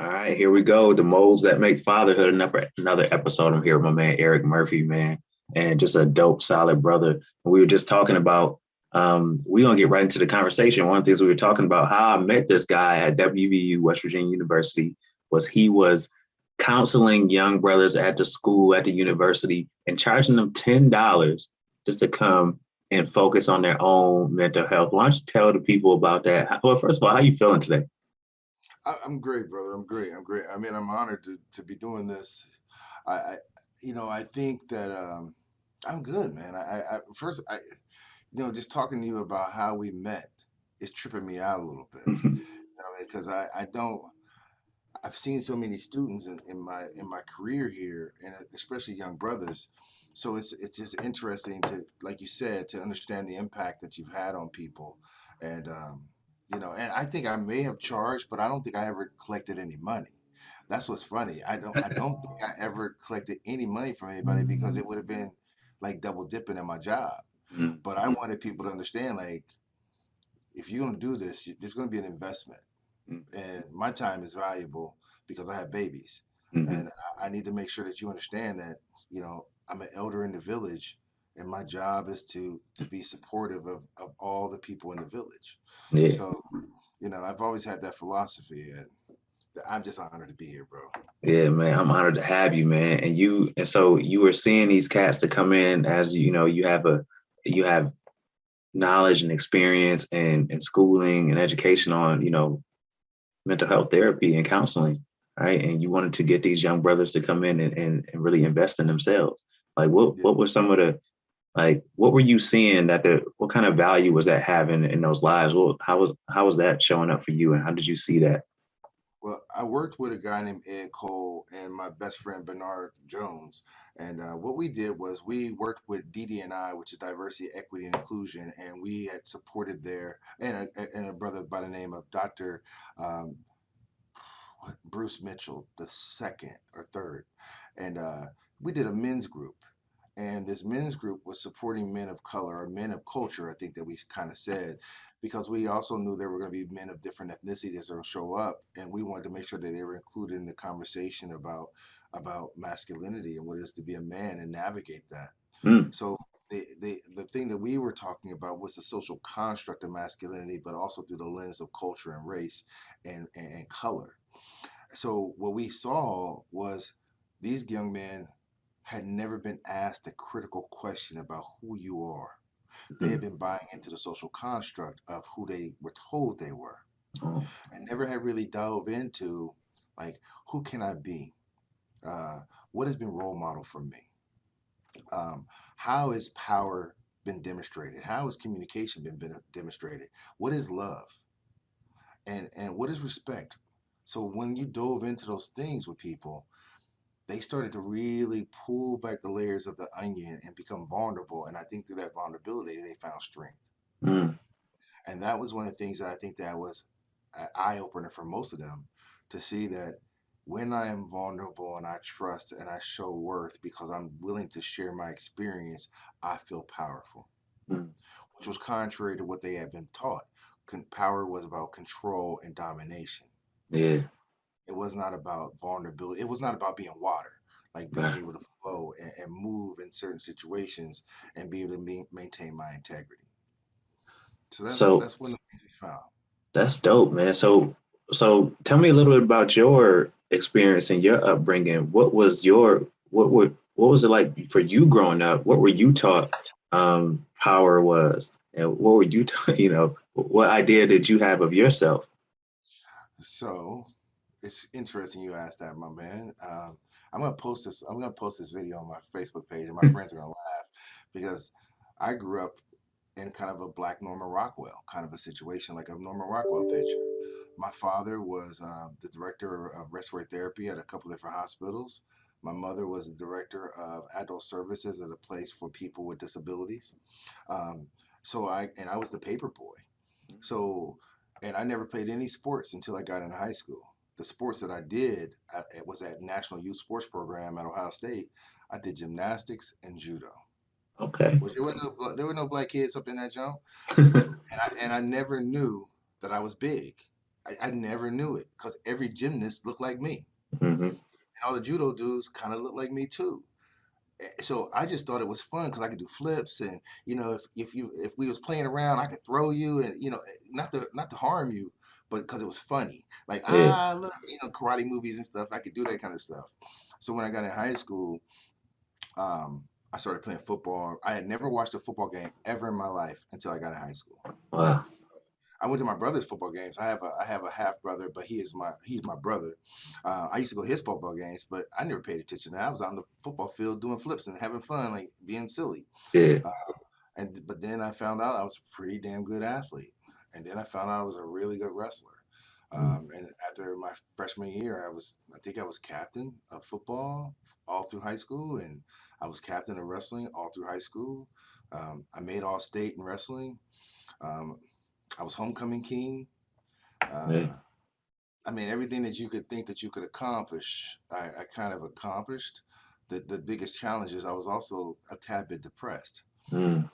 All right, here we go. The molds that make fatherhood. Another episode. I'm here with my man Eric Murphy, man, and just a dope, solid brother. We were just talking about. We gonna get right into the conversation. One of the things we were talking about how I met this guy at WVU, West Virginia University, was he was counseling young brothers at the school at the university and charging them $10 just to come and focus on their own mental health. Why don't you tell the people about that? Well, first of all, how you feeling today? I'm great, brother. I'm great. I'm great. I mean, I'm honored to be doing this. I think that I'm good, man. Just talking to you about how we met is tripping me out a little bit. Because I don't. I've seen so many students in my career here, and especially young brothers. So it's just interesting to, like you said, to understand the impact that you've had on people, and and I think I may have charged, but I don't think I ever collected any money. That's what's funny. I don't think I ever collected any money from anybody because it would have been like double dipping in my job. But I wanted people to understand, like, if you're gonna do this, there's gonna be an investment, and my time is valuable because I have babies, Mhm. and I need to make sure that you understand that I'm an elder in the village, and my job is to be supportive of all the people in the village. Yeah. So I've always had that philosophy, and I'm just honored to be here, bro. Yeah, man, I'm honored to have you, man. And so you were seeing these cats to come in as you have knowledge and experience and schooling and education on, mental health therapy and counseling, right? And you wanted to get these young brothers to come in and really invest in themselves. Like Yeah. what were some of the like what were you seeing what kind of value was that having in those lives? How was that showing up for you and how did you see that? Well, I worked with a guy named Ed Cole and my best friend Bernard Jones, and what we did was we worked with DD&I, which is Diversity, Equity, and Inclusion, and we had supported there and a brother by the name of Dr. Um, Bruce Mitchell, the second or third, and we did a men's group. And this men's group was supporting men of color or men of culture, I think that we kind of said, because we also knew there were going to be men of different ethnicities that will show up, and we wanted to make sure that they were included in the conversation about masculinity and what it is to be a man and navigate that. Mm, So the thing that we were talking about was the social construct of masculinity, but also through the lens of culture and race and color. So what we saw was these young men had never been asked a critical question about who you are. They had mm, been buying into the social construct of who they were told they were, oh, and never had really dove into, like, who can I be? Uh, what has been role model for me? Um, how has power been demonstrated? How has communication been demonstrated? What is love? And what is respect? So when you dove into those things with people, they started to really pull back the layers of the onion and become vulnerable. And I think through that vulnerability, they found strength. mm, And that was one of the things that I think that was an eye opener for most of them, to see that when I am vulnerable and I trust and I show worth because I'm willing to share my experience, I feel powerful, mm. which was contrary to what they had been taught. Power was about control and domination. Yeah, It was not about vulnerability. It was not about being water, like being right. able to flow and move in certain situations and be able to maintain my integrity. So that's So that's one of the things we found. that's dope, man. So tell me a little bit about your experience and your upbringing. What was it like for you growing up? What were you taught power was? And what were you what idea did you have of yourself? So it's interesting you asked that, my man. I'm gonna post this. I'm gonna post this video on my Facebook page, and my friends are gonna laugh because I grew up in kind of a black Norman Rockwell kind of a situation, like a Norman Rockwell picture. My father was the director of respiratory therapy at a couple different hospitals. My mother was the director of adult services at a place for people with disabilities. Um, I was the paper boy. So, and I never played any sports until I got into high school. The sports that I did, it was at National Youth Sports Program at Ohio State. I did gymnastics and judo. Okay. Which there were no black kids up in that jump, and I never knew that I was big. I never knew it because every gymnast looked like me. Mm-hmm. And all the judo dudes kind of looked like me too. So I just thought it was fun because I could do flips, and if we was playing around, I could throw you, and not to harm you, but because it was funny. Like Yeah. look, karate movies and stuff. I could do that kind of stuff. So when I got in high school, I started playing football. I had never watched a football game ever in my life until I got in high school. Never. Wow. I went to my brother's football games. I have a half brother, but he's my brother. I used to go to his football games, but I never paid attention. I was on the football field doing flips and having fun, like being silly. Yeah. Uh, but then I found out I was a pretty damn good athlete, and then I found out I was a really good wrestler. Mm. And after my freshman year, I think I was captain of football all through high school, and I was captain of wrestling all through high school. I made all state in wrestling. Um, I was homecoming king. Yeah. Uh, I mean, everything that you could think that you could accomplish, I kind of accomplished. The biggest challenge is I was also a tad bit depressed Mm.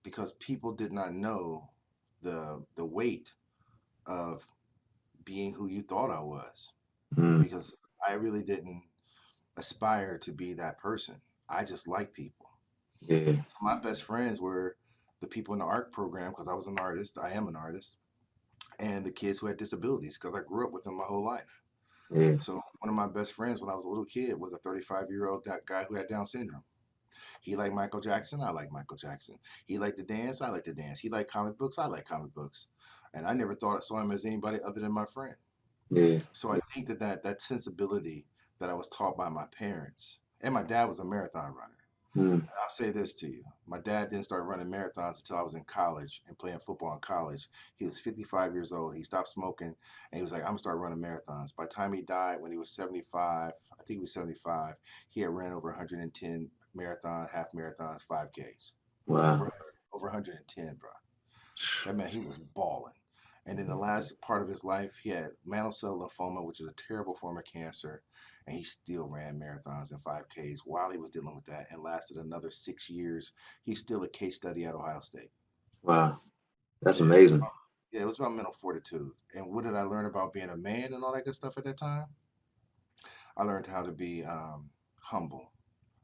because people did not know the weight of being who you thought I was, Mm. because I really didn't aspire to be that person. I just like people. Yeah. So my best friends were the people in the art program because I was an artist. I am an artist, and the kids who had disabilities because I grew up with them my whole life. Yeah. So one of my best friends when I was a little kid was a 35-year-old guy who had Down syndrome. He liked Michael Jackson. I like Michael Jackson. He liked to dance. I like to dance. He liked comic books. I like comic books. And I never thought I saw him as anybody other than my friend. Yeah. So I think that sensibility that I was taught by my parents, and my dad was a marathon runner. Mm. I'll say this to you. My dad didn't start running marathons until I was in college and playing football in college. He was 55 years old. He stopped smoking and he was like, I'm going to start running marathons. By the time he died, when he was 75, I think he was 75, he had ran over 110 marathons, half marathons, 5Ks. Wow. Over 110, bro. That man, he was balling. And in the last part of his life, he had mantle cell lymphoma, which is a terrible form of cancer. And he still ran marathons and 5Ks while he was dealing with that and lasted another 6 years. He's still a case study at Ohio State. Wow. That's Yeah. amazing. Yeah, it was about mental fortitude. And what did I learn about being a man and all that good stuff at that time? I learned how to be humble.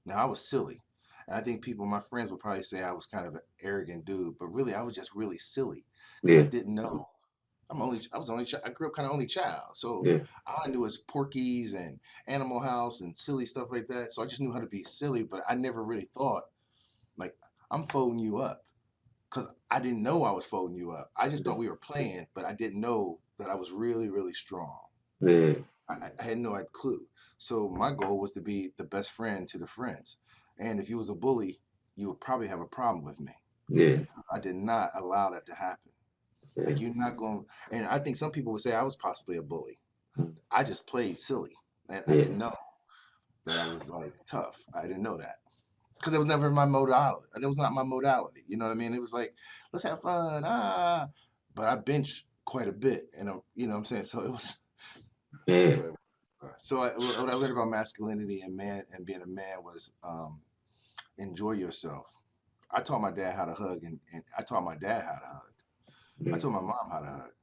Now, I was silly. And I think people, my friends would probably say I was kind of an arrogant dude, but really, I was just really silly because I Yeah. didn't know. I grew up kind of only child. So Yeah. all I knew was Porky's and Animal House and silly stuff like that. So I just knew how to be silly, but I never really thought, like, I'm folding you up because I didn't know I was folding you up. I just Yeah. thought we were playing, but I didn't know that I was really, really strong. Yeah. I had no clue. So my goal was to be the best friend to the friends. And if you was a bully, you would probably have a problem with me Yeah. because I did not allow that to happen. Yeah. Like you're not going, and I think some people would say I was possibly a bully. Mm. I just played silly, and I Yeah. didn't know that I was like tough. I didn't know that because it was never my modality. It was not my modality. You know what I mean? It was like, let's have fun, But I bench quite a bit, and what I'm saying. So it was. Yeah. So what I learned about masculinity and man and being a man was enjoy yourself. I taught my dad how to hug, and I taught my dad how to hug. I Yeah. taught my mom how to hug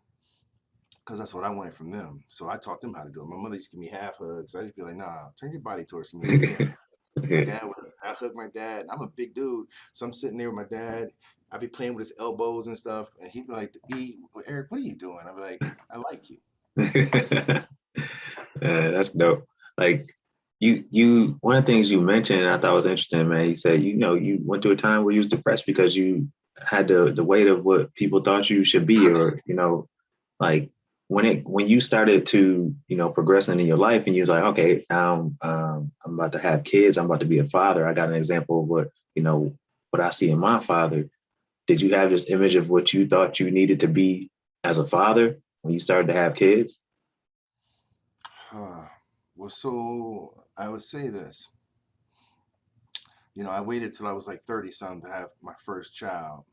because that's what I wanted from them. So I taught them how to do it. My mother used to give me half hugs. I used to be like, nah, turn your body towards me. Give me a hug. My Yeah. dad would, I hug my dad. And I'm a big dude. So I'm sitting there with my dad. I'd be playing with his elbows and stuff. And he'd be like, Eric, what are you doing? I'd be like, I like you. That's dope. Like one of the things you mentioned, I thought was interesting, man. You said, you went through a time where you was depressed because you had the weight of what people thought you should be, or, like when you started to, progressing in your life and you was like, okay, now, I'm about to have kids. I'm about to be a father. I got an example of what I see in my father. Did you have this image of what you thought you needed to be as a father when you started to have kids? Well, so I would say this. I waited till I was like 30 something to have my first child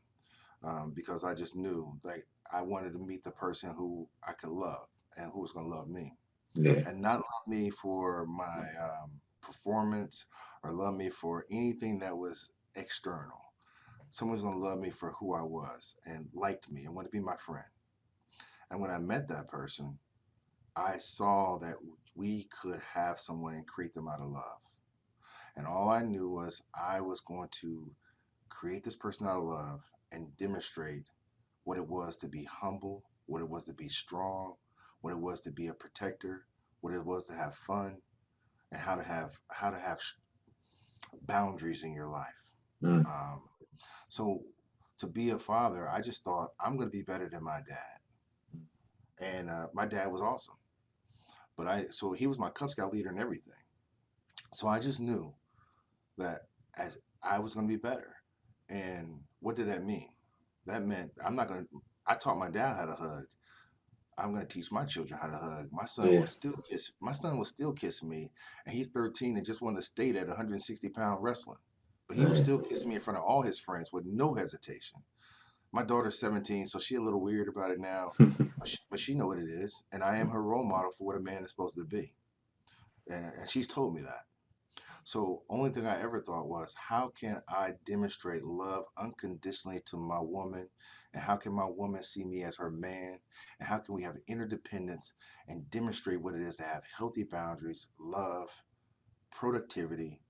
because I just knew like I wanted to meet the person who I could love and who was going to love me Yeah. and not love me for my performance or love me for anything that was external. Someone's going to love me for who I was and liked me and wanted to be my friend. And when I met that person, I saw that we could have someone and create them out of love. And all I knew was I was going to create this person out of love and demonstrate what it was to be humble, what it was to be strong, what it was to be a protector, what it was to have fun, and how to have boundaries in your life. Mm. Um, so to be a father, I just thought I'm going to be better than my dad, and my dad was awesome, but I so he was my Cub Scout leader and everything. So I just knew that as I was going to be better. And what did that mean? That meant I'm not going to. I taught my dad how to hug. I'm going to teach my children how to hug. My son will Yeah. still kiss. My son will still kiss me, and he's 13 and just won the state at 160-pound wrestling. But he will Man. still kiss me in front of all his friends with no hesitation. My daughter's 17, so she's a little weird about it now, but she know what it is, and I am her role model for what a man is supposed to be, and she's told me that. So only thing I ever thought was, how can I demonstrate love unconditionally to my woman? And how can my woman see me as her man? And how can we have interdependence and demonstrate what it is to have healthy boundaries, love, productivity,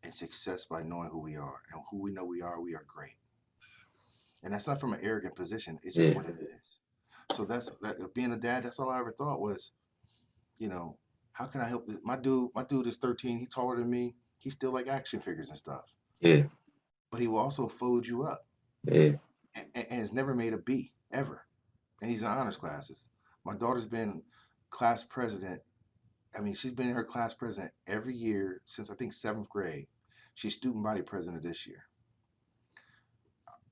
and success by knowing who we are. And who we are great. And that's not from an arrogant position. It's just Yeah. what it is. So that's that, being a dad, that's all I ever thought was, you know, how can I help this? My dude is 13. He's taller than me. He still like action figures and stuff, Yeah. but he will also fold you up, Yeah. and has never made a B ever. And he's in honors classes. My daughter's been class president. I mean, she's been her class president every year since I think seventh grade. She's student body president this year.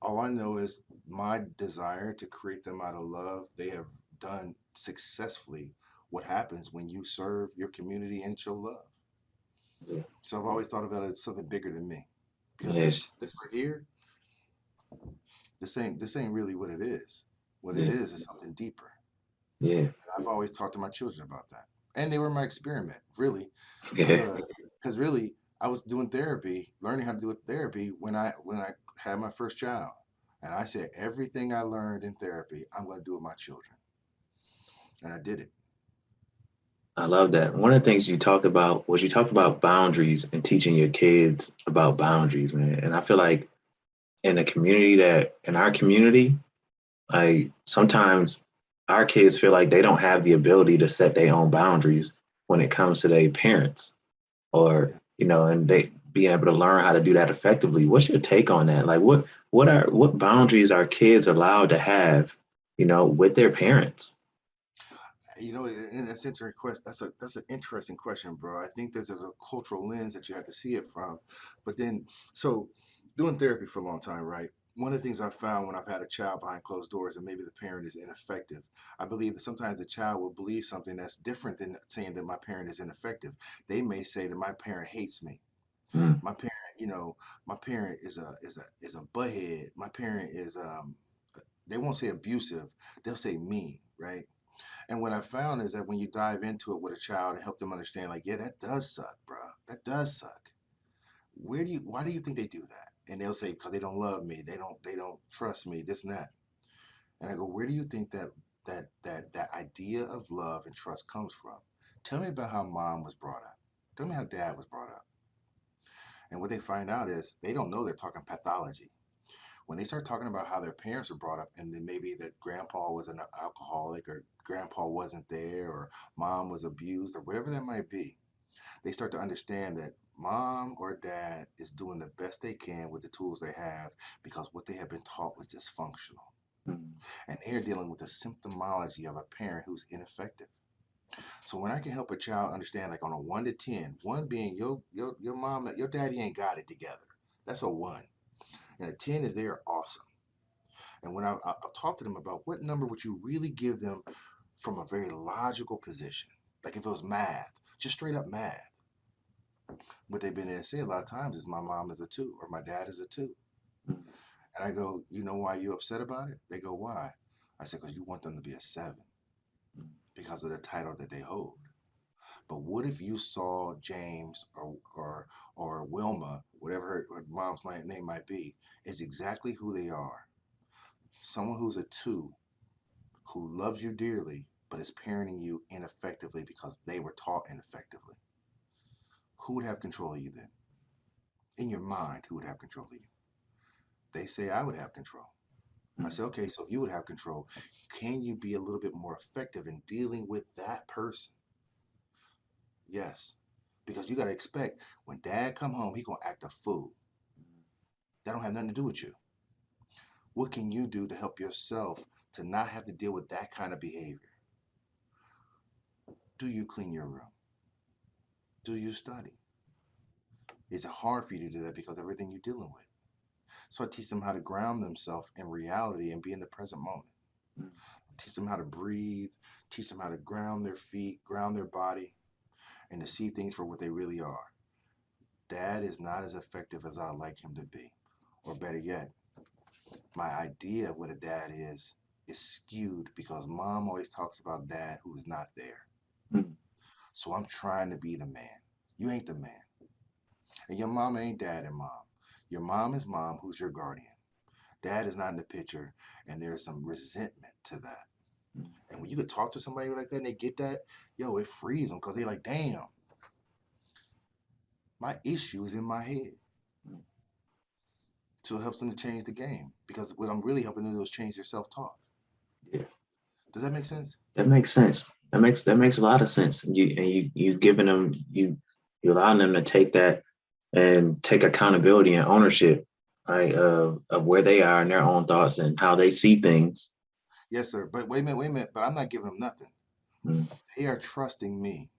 All I know is my desire to create them out of love. They have done successfully what happens when you serve your community and show love. Yeah. So I've always thought about it as something bigger than me, because Yeah. this right here, this ain't really what it is. What it Yeah. is something deeper. Yeah. And I've always talked to my children about that, and they were my experiment, really, because Yeah. really I was doing therapy, learning how to do therapy when I had my first child, and I said everything I learned in therapy I'm going to do with my children, and I did it. I love that. One of the things you talked about boundaries and teaching your kids about boundaries, man. And I feel like in our community, like sometimes our kids feel like they don't have the ability to set their own boundaries when it comes to their parents or, Yeah. and they being able to learn how to do that effectively. What's your take on that? Like what boundaries are kids allowed to have, with their parents? And that's interesting question. That's an interesting question, bro. I think there's a cultural lens that you have to see it from. But then, so doing therapy for a long time, right? One of the things I found when I've had a child behind closed doors and maybe the parent is ineffective, I believe that sometimes the child will believe something that's different than saying that my parent is ineffective. They may say that my parent hates me. Mm. My parent, my parent is a butthead. My parent is they won't say abusive. They'll say mean, right? And what I found is that when you dive into it with a child and help them understand, like, yeah, that does suck, bro. That does suck. Why do you think they do that? And they'll say, because they don't love me. They don't trust me, this and that. And I go, where do you think that idea of love and trust comes from? Tell me about how mom was brought up. Tell me how dad was brought up. And what they find out is they don't know they're talking pathology. When they start talking about how their parents were brought up, and then maybe that grandpa was an alcoholic, or grandpa wasn't there, or mom was abused, or whatever that might be, they start to understand that mom or dad is doing the best they can with the tools they have, because what they have been taught was dysfunctional. Mm. And they're dealing with the symptomology of a parent who's ineffective. So when I can help a child understand, like on a 1 to 10, one being your mom, your daddy ain't got it together. That's a 1. And a 10 is they're awesome. And when I'll talk to them about what number would you really give them from a very logical position, like if it was math, just straight up math. What they've been in say a lot of times is my mom is a 2 or my dad is a 2. Mm. And I go, you know why you upset about it? They go, why? I said, because you want them to be a 7 because of the title that they hold. But what if you saw James or Wilma, whatever her mom's name might be, is exactly who they are? Someone who's a 2 who loves you dearly, but is parenting you ineffectively because they were taught ineffectively, who would have control of you then? In your mind, who would have control of you? They say I would have control. I say, okay, so if you would have control, can you be a little bit more effective in dealing with that person? Yes. Because you got to expect when dad come home, he going to act a fool. That don't have nothing to do with you. What can you do to help yourself to not have to deal with that kind of behavior? Do you clean your room? Do you study? Is it hard for you to do that because of everything you're dealing with? So I teach them how to ground themselves in reality and be in the present moment. Teach them how to breathe, teach them how to ground their feet, ground their body, and to see things for what they really are. Dad is not as effective as I'd like him to be. Or better yet, my idea of what a dad is skewed because mom always talks about dad who is not there. Mm. So I'm trying to be the man. You ain't the man. And your mom ain't dad and mom. Your mom is mom who's your guardian. Dad is not in the picture, and there's some resentment to that. And when you could talk to somebody like that and they get that, yo, it frees them because they like, damn, my issue is in my head. So it helps them to change the game because what I'm really helping them to do is change their self-talk. Yeah, Does that make sense? that makes sense. That makes a lot of sense. You giving them you allowing them to take that and take accountability and ownership, right, of where they are and their own thoughts and how they see things. Yes, sir. But wait a minute. But I'm not giving them nothing. Mm. They are trusting me.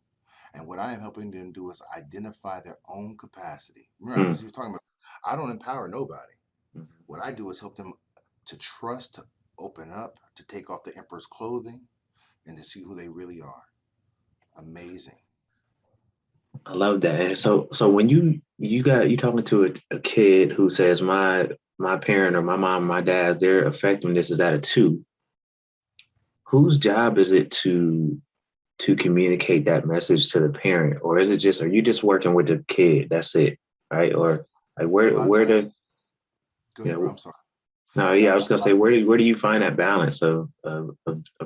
And what I am helping them do is identify their own capacity. Remember, I Mm. was just talking about, I don't empower nobody. Mm. What I do is help them to trust, to open up, to take off the emperor's clothing, and to see who they really are. Amazing. I love that. And so when you talking to a kid who says my parent or my mom, my dad, their effectiveness is at a 2, whose job is it to communicate that message to the parent, or is it just are you just working with the kid? That's it, right? Or like A lot of where times, the go you ahead, bro. know I'm sorry. no yeah I A was gonna lot say where do you find that balance of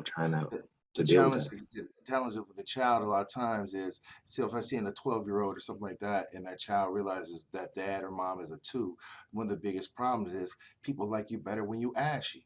trying the, to the deal with challenge that? the challenge with the child a lot of times is see if I see in a 12-year-old or something like that and that child realizes that dad or mom is a 2, one of the biggest problems is people like you better when you ashy,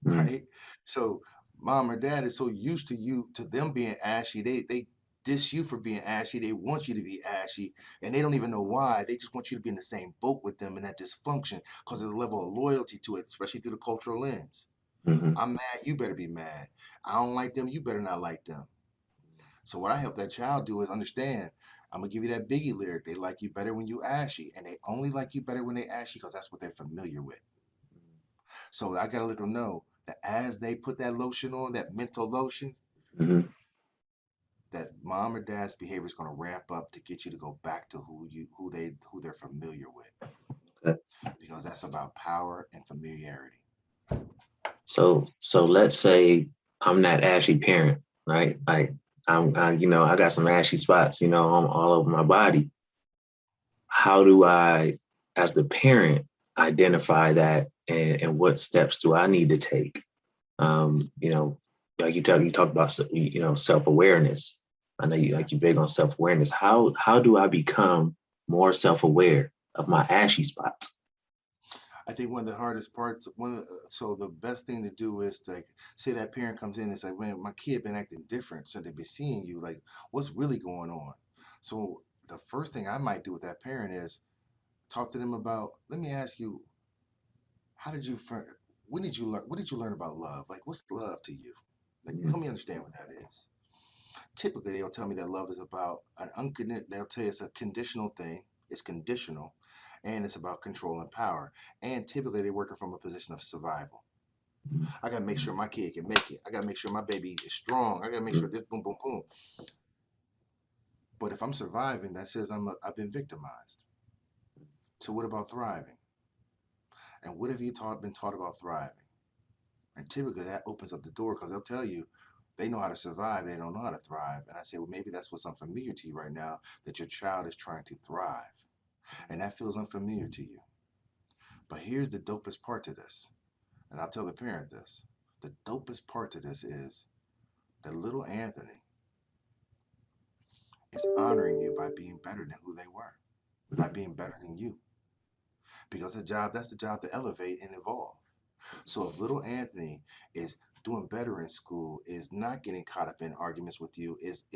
Mm. right? So mom or dad is so used to them being ashy, they diss you for being ashy, they want you to be ashy, and they don't even know why. They just want you to be in the same boat with them in that dysfunction because of the level of loyalty to it, especially through the cultural lens. Hmm. I'm mad, you better be mad. I don't like them, you better not like them. So what I help that child do is understand. I'm gonna give you that Biggie lyric. They like you better when you ashy, and they only like you better when they ashy because that's what they're familiar with. So I gotta let them know that as they put that lotion on, that mental lotion, Hmm. that mom or dad's behavior is gonna ramp up to get you to go back to who they're familiar with, because that's about power and familiarity. So let's say I'm that ashy parent, right? Like I got some ashy spots, on all over my body. How do I, as the parent, identify that, and what steps do I need to take? You know, like you talk about, self awareness. I know Yeah. you're big on self awareness. How do I become more self aware of my ashy spots? I think one of the hardest parts, so the best thing to do is to say that parent comes in and say, "Man, my kid been acting different since they've been seeing you. Like, what's really going on?" So the first thing I might do with that parent is talk to them about. Let me ask you, how did you? When did you learn? What did you learn about love? Like, what's love to you? Like, Mm. help me understand what that is. Typically, they'll tell me that love is about an unconditional. They'll tell you it's a conditional thing. It's conditional, and it's about control and power. And typically, they're working from a position of survival. I gotta make sure my kid can make it. I gotta make sure my baby is strong. I gotta make sure Mm. this boom, boom, boom. But if I'm surviving, that says I've been victimized. So what about thriving? And what have you been taught about thriving? And typically that opens up the door because they'll tell you they know how to survive, they don't know how to thrive. And I say, well, maybe that's what's unfamiliar to you right now, that your child is trying to thrive. And that feels unfamiliar to you. But here's the dopest part to this. And I'll tell the parent this. The dopest part to this is that little Anthony is honoring you by being better than who they were, by being better than you. Because that's the job to elevate and evolve. So if little Anthony is doing better in school, is not getting caught up in arguments with you, is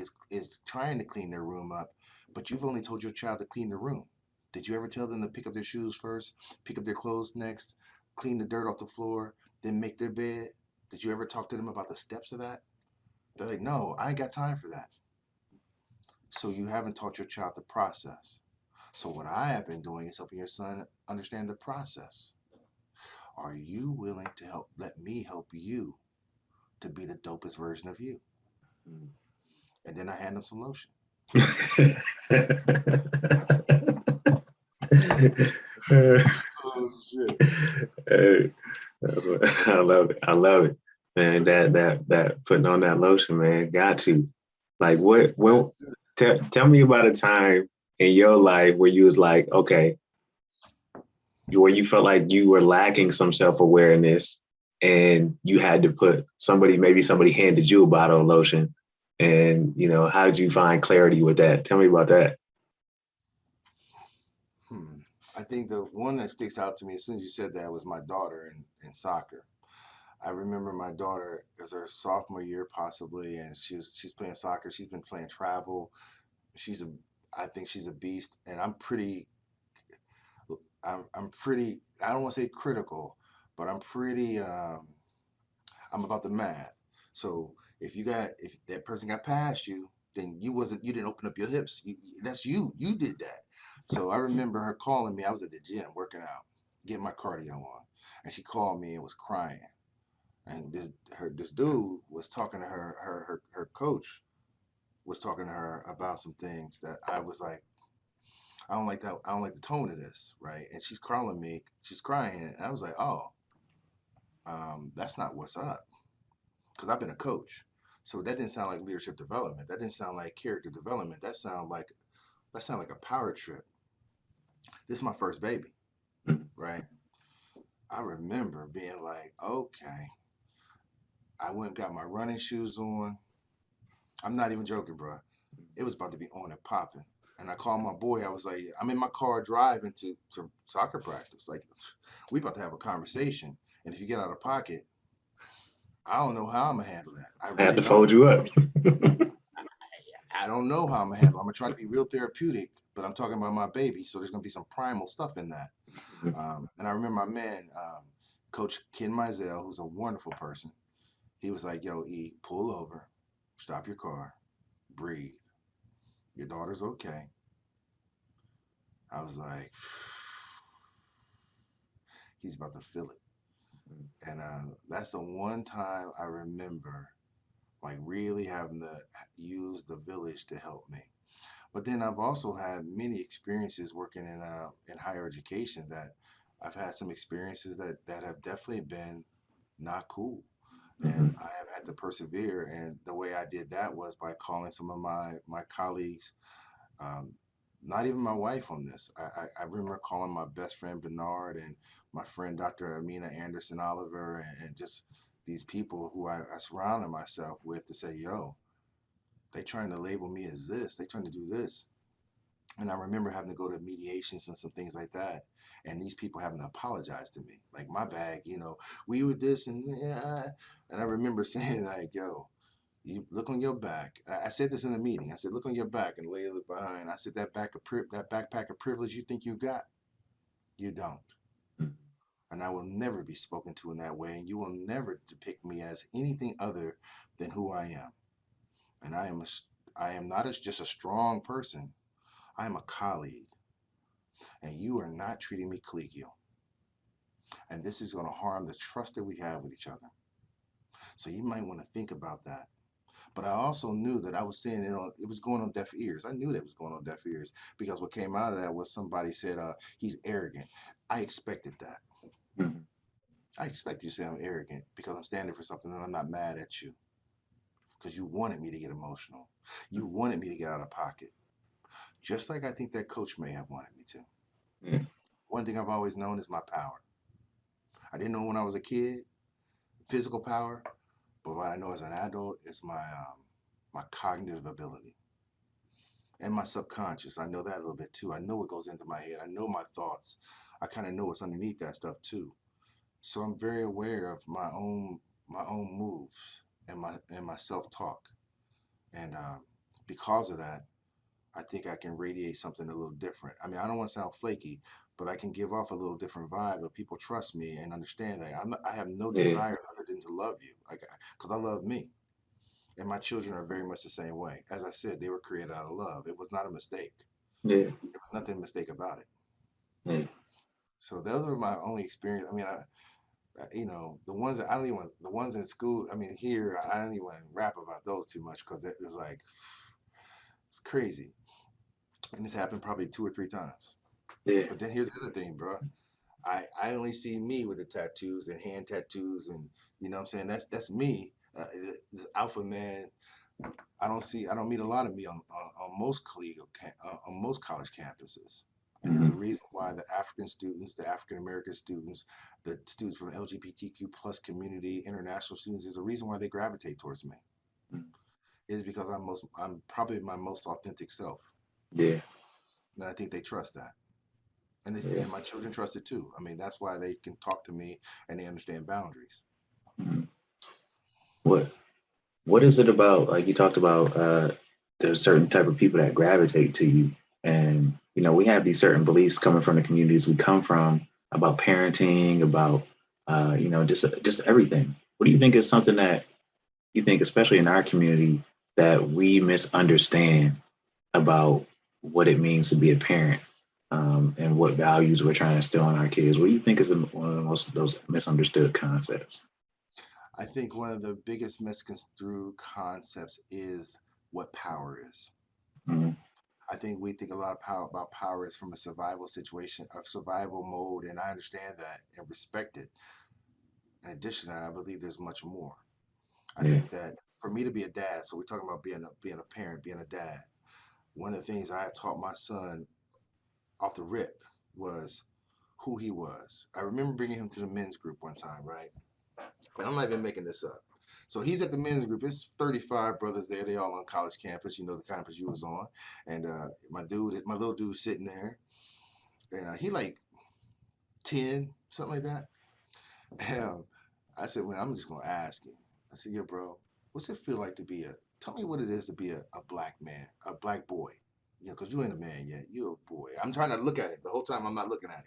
trying to clean their room up, but you've only told your child to clean the room. Did you ever tell them to pick up their shoes first, pick up their clothes next, clean the dirt off the floor, then make their bed? Did you ever talk to them about the steps of that? They're like, no, I ain't got time for that. So you haven't taught your child the process. So what I have been doing is helping your son understand the process. Are you willing to let me help you to be the dopest version of you? And then I hand them some lotion. Oh shit. Hey, that's what, I love it. I love it, man. That putting on that lotion, man. Got to. Like what? Well, tell me about a time in your life where you was like, okay, where you felt like you were lacking some self awareness, and you had to put somebody, maybe somebody handed you a bottle of lotion, and how did you find clarity with that? Tell me about that. I think the one that sticks out to me as soon as you said that was my daughter in soccer. I remember my daughter as her sophomore year possibly, and she's playing soccer. She's been playing travel. I think she's a beast, and I'm pretty. I don't want to say critical, but I'm about the math. So if that person got past you, then you didn't open up your hips. That's you. You did that. So I remember her calling me. I was at the gym working out, getting my cardio on, and she called me and was crying. And this dude was talking to her coach was talking to her about some things that I was like, I don't like that. I don't like the tone of this, right? And she's calling me. She's crying, and I was like, oh, that's not what's up, because I've been a coach. So that didn't sound like leadership development. That didn't sound like character development. That sounded like a power trip. This is my first baby, right? I remember being like, okay. I went and got my running shoes on. I'm not even joking, bro. It was about to be on and popping. And I called my boy. I was like, I'm in my car driving to soccer practice. Like, we about to have a conversation. And if you get out of pocket, I don't know how I'm gonna handle that. I I have really to don't. fold you up. I don't know how I'm gonna handle it. I'm gonna try to be real therapeutic, but I'm talking about my baby, so there's gonna be some primal stuff in that. And I remember my man, Coach Ken Mizell, who's a wonderful person. He was like, "Yo, E, pull over, stop your car, breathe. Your daughter's okay." I was like, he's about to feel it. And that's the one time I remember like really having to use the village to help me. But then I've also had many experiences working in higher education that I've had some experiences that have definitely been not cool. And I have had to persevere. And the way I did that was by calling some of my colleagues, um, not even my wife on this. I remember calling my best friend Bernard and my friend Dr. Amina Anderson Oliver and just these people who I surrounded myself with to say, yo, they trying to label me as this. They trying to do this. And I remember having to go to mediations and some things like that. And these people having to apologize to me. Like, my bag, we were this and yeah. And I remember saying, like, yo, you look on your back. I said this in a meeting. I said, look on your back and lay it behind. I said, that backpack of privilege you think you got, you don't. And I will never be spoken to in that way. And you will never depict me as anything other than who I am. And I am not as just a strong person. I am a colleague. And you are not treating me collegial. And this is going to harm the trust that we have with each other. So you might want to think about that. But I also knew that I was saying it was going on deaf ears. I knew that was going on deaf ears because what came out of that was somebody said, he's arrogant. I expected that. I expect you to say I'm arrogant because I'm standing for something and I'm not mad at you because you wanted me to get emotional. You wanted me to get out of pocket. Just like I think that coach may have wanted me to. One thing I've always known is my power. I didn't know when I was a kid. physical power, but what I know as an adult is my cognitive ability and my subconscious. I know that a little bit too. I know what goes into my head. I know my thoughts. I kind of know what's underneath that stuff too. So I'm very aware of my own moves and my self talk. And because of that, I think I can radiate something a little different. I mean, I don't want to sound flaky, but I can give off a little different vibe that people trust me and understand that I have no Yeah, desire other than to love you, like, because I love me. And my children are very much the same way. As I said, they were created out of love. It was not a mistake. yeah, There was nothing mistake about it. yeah. So those are my only experience. I mean, the ones that I don't even, the ones in school. I mean, here I don't even rap about those too much because it was like it's crazy, and this happened probably 2 or 3 times. Yeah. But then here's the other thing, bro. I only see me with the tattoos and hand tattoos, and you know what I'm saying. That's me. This alpha man. I don't meet a lot of me on most on most college campuses. And there's a Mm-hmm. reason why the African students, the African American students, the students from the LGBTQ plus community, international students, there's a reason why they gravitate towards me. Is because I'm probably my most authentic self. Yeah, And I think they trust that. And yeah. and my children trust it too. I mean, that's why they can talk to me and they understand boundaries. Mhm. What What is it about? Like you talked about, there's certain type of people that gravitate to you, and we have these certain beliefs coming from the communities we come from about parenting, about just everything. What do you think is something that you think, especially in our community, that we misunderstand about what it means to be a parent, and what values we're trying to instill in our kids? What do you think is one of the most of those misunderstood concepts? I think one of the biggest misconstrued concepts is what power is. Mm-hmm. I think we think a lot of power about power is from a survival situation, a survival mode, and I understand that and respect it. In addition to that, I believe there's much more. I Yeah. think that for me to be a dad, so we're talking about being a parent, being a dad. One of the things I taught my son off the rip was who he was. I remember bringing him to the men's group one time, right? And I'm not even making this up. So he's at the men's group. It's 35 brothers there. They all on college campus. You know the campus you was on. And my little dude, sitting there, and he like 10, something like that. And I said, well, I'm just gonna ask him. I said, yo, bro, what's it feel like to be a? Tell me what it is to be a black man, a black boy. Because you ain't a man yet. You're a boy. I'm trying to look at it the whole time. I'm not looking at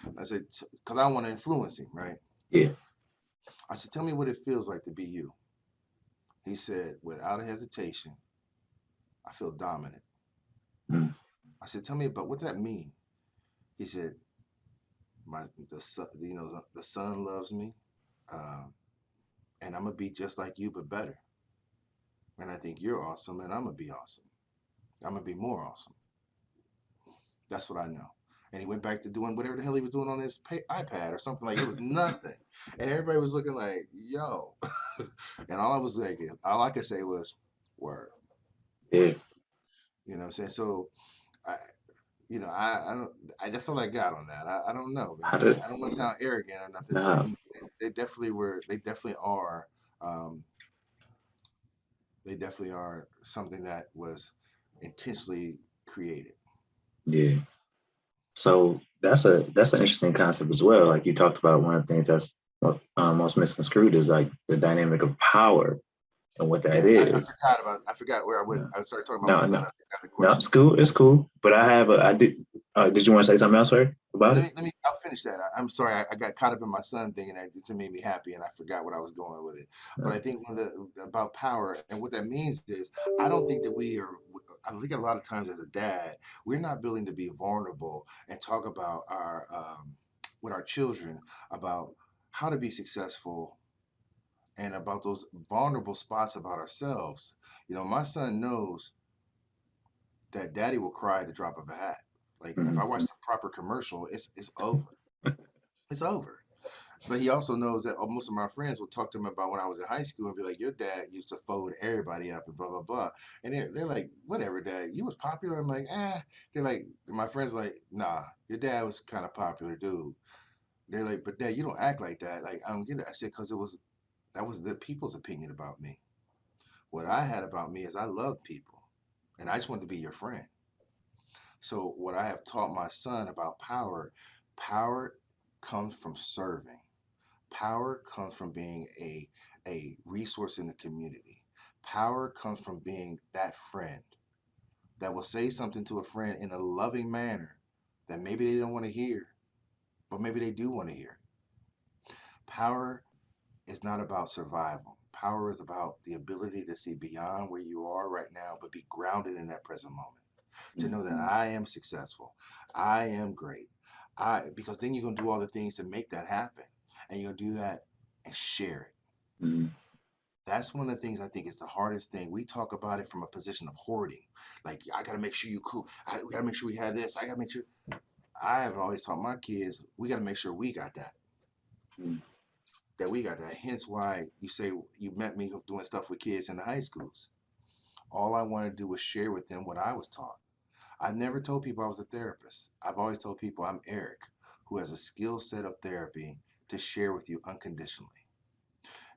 him. I said, because I want to influence him, right? Yeah. I said, tell me what it feels like to be you. He said, without a hesitation, I feel dominant. Mm. I said, tell me about what that mean. He said, the son, the son loves me, um, and I'm gonna be just like you, but better. And I think you're awesome, and I'm gonna be awesome. I'm gonna be more awesome. That's what I know. And he went back to doing whatever the hell he was doing on his iPad or something. Like it was nothing, and everybody was looking like, "Yo," and all I could say was, "Word." Yeah. You know what I'm saying? So I, I don't. That's all I got on that. I don't know, man. How did I don't want to sound arrogant or nothing, but no. they definitely were. They definitely are. Um, they definitely are something that was intentionally created. Yeah. So that's an interesting concept as well. Like you talked about, one of the things that's most misconstrued is like the dynamic of power and what that Yeah, I is. forgot about. I forgot where I was. No, I started talking about my no, son. no, I forgot the no. question. It's cool. It's cool. But I did. Did you want to say something else, right, about it? Let me. I'll finish that. I'm sorry. I got caught up in my son thing, and that just made me happy, and I forgot what I was going with it. But No. I think one of the about power and what that means is, I don't think that we are. I think a lot of times as a dad, we're not willing to be vulnerable and talk about our with our children about how to be successful and about those vulnerable spots about ourselves. My son knows that daddy will cry at the drop of a hat. Like if I Mhm. watch the proper commercial, it's over. It's over. But he also knows that most of my friends will talk to him about when I was in high school and be like, your dad used to fold everybody up and blah, blah, blah. And they're like, whatever, dad. You was popular. I'm like, eh. They're like, my friends like, nah, your dad was kind of popular, dude. They're like, but dad, you don't act like that. Like, I don't get it. I said, because That was the people's opinion about me. What I had about me is I loved people, and I just wanted to be your friend. So what I have taught my son about power, power comes from serving. Power comes from being a resource in the community. Power comes from being that friend that will say something to a friend in a loving manner that maybe they don't want to hear, but maybe they do want to hear. Power is not about survival. Power is about the ability to see beyond where you are right now, but be grounded in that present moment. To know that Mm-hmm. I am successful, I am great. Because then you're gonna do all the things to make that happen, and you're gonna do that and share it. Mm-hmm. That's one of the things I think is the hardest thing. We talk about it from a position of hoarding. Like, I gotta make sure you cool. We gotta make sure we have this. I gotta make sure. I have always taught my kids, we gotta make sure we got that. That we got that. Hence why you say you met me doing stuff with kids in the high schools. All I wanted to do was share with them what I was taught. I've never told people I was a therapist. I've always told people I'm Eric, who has a skill set of therapy to share with you unconditionally.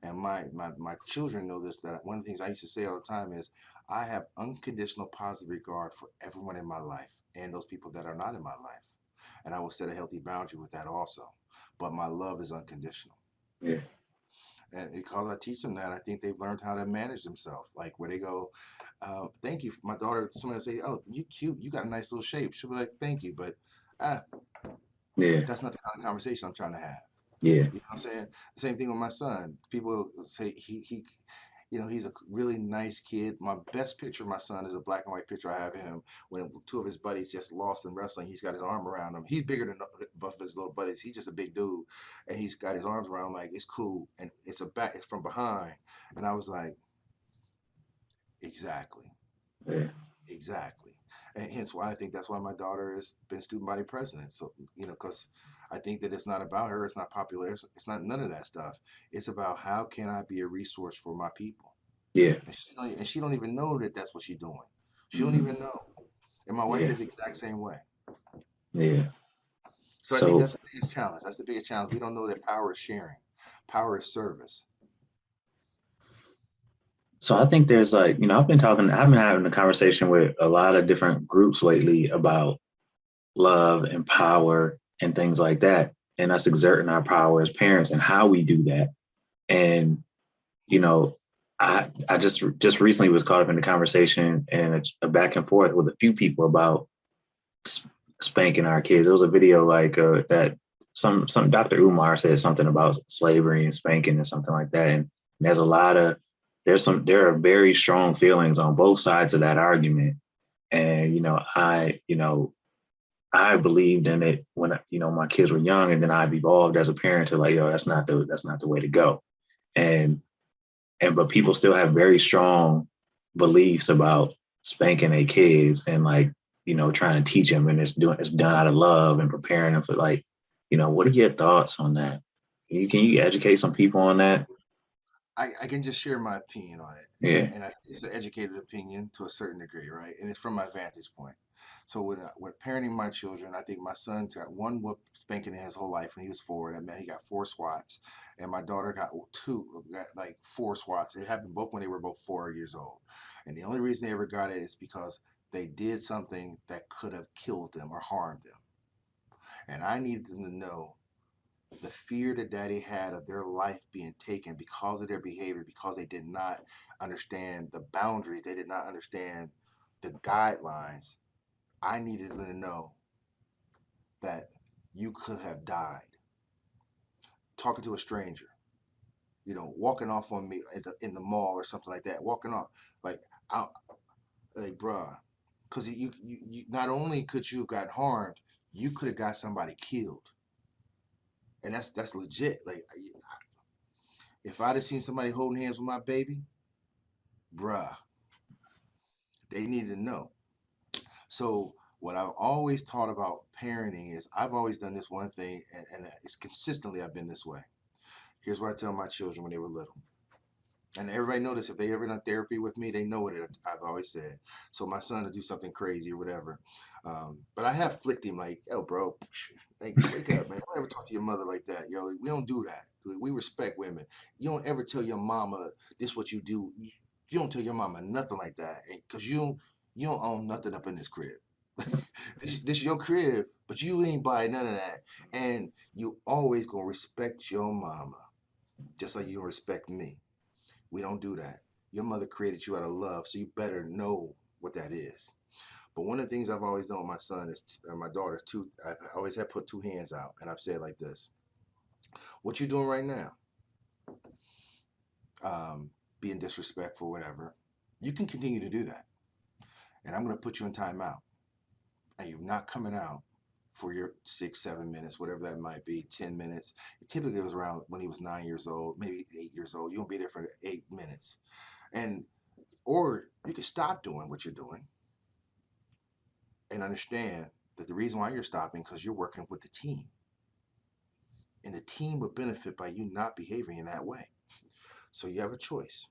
And my children know this, that one of the things I used to say all the time is I have unconditional positive regard for everyone in my life and those people that are not in my life. And I will set a healthy boundary with that also. But my love is unconditional. Yeah. And because I teach them that, I think they've learned how to manage themselves. Like where they go, thank you. My daughter, somebody will say, oh, you cute. You got a nice little shape. She'll be like, thank you. But ah, Yeah. that's not the kind of conversation I'm trying to have. Yeah. You know what I'm saying? Same thing with my son. People say he's a really nice kid. My best picture of my son is a black and white picture I have of him when two of his buddies just lost in wrestling. He's got his arm around him. He's bigger than both of his little buddies. He's just a big dude, and he's got his arms around him like it's cool, and it's from behind, and I was like, exactly. Yeah. Exactly. And hence why I think that's why my daughter has been student body president. So, because I think that it's not about her, it's not popular, it's not none of that stuff. It's about how can I be a resource for my people. Yeah. And she don't even know that that's what she's doing. She don't Mm-hmm. even know. And my wife Yeah. is the exact same way. Yeah. So I think So that's the biggest challenge. That's the biggest challenge. We don't know that power is sharing. Power is service. So I think there's like, I've been having a conversation with a lot of different groups lately about love and power and things like that. And us exerting our power as parents and how we do that. And, you know, I just recently was caught up in a conversation and a back and forth with a few people about spanking our kids. There was a video like that some Dr. Umar said something about slavery and spanking and something like that. And there's a lot of there are very strong feelings on both sides of that argument. And I believed in it when my kids were young, and then I've evolved as a parent to like, that's not the way to go. And but people still have very strong beliefs about spanking their kids and like, trying to teach them, and it's done out of love and preparing them for like, what are your thoughts on that? Can you educate some people on that? I can just share my opinion on it, Yeah. and it's an educated opinion to a certain degree, right? And it's from my vantage point. So with parenting my children, I think my son got one whoop spanking in his whole life when he was 4. That meant he got 4 swats, and my daughter got like 4 swats. It happened both when they were both 4 years old, and the only reason they ever got it is because they did something that could have killed them or harmed them, and I needed them to know the fear that daddy had of their life being taken because of their behavior, because they did not understand the boundaries, they did not understand the guidelines. I needed them to know that you could have died talking to a stranger, walking off on me in the mall or something like that, walking off like out, like bruh, because you not only could you have got harmed, you could have got somebody killed, and that's legit. Like if I'd have seen somebody holding hands with my baby, bruh, they need to know. So what I've always taught about parenting is I've always done this one thing, and it's consistently I've been this way. Here's what I tell my children when they were little. And everybody notice if they ever done therapy with me, they know what I've always said. So my son will do something crazy or whatever. But I have flicked him like, yo, bro, like, wake up, man. Don't ever talk to your mother like that. Yo, we don't do that. We respect women. You don't ever tell your mama this what you do. You don't tell your mama nothing like that. Because you don't own nothing up in this crib. This your crib, but you ain't buy none of that. And you always gonna respect your mama. Just like you gonna respect me. We don't do that. Your mother created you out of love, so you better know what that is. But one of the things I've always done with my son is, or my daughter too, I always have put two hands out, and I've said like this: "What you doing right now? Being disrespectful, whatever. You can continue to do that, and I'm going to put you in timeout, and you're not coming out for your 6, 7 minutes, whatever that might be, 10 minutes. Typically, it was around when he was 9 years old, maybe 8 years old. You won't be there for 8 minutes, and or you can stop doing what you're doing and understand that the reason why you're stopping because you're working with the team, and the team would benefit by you not behaving in that way. So you have a choice.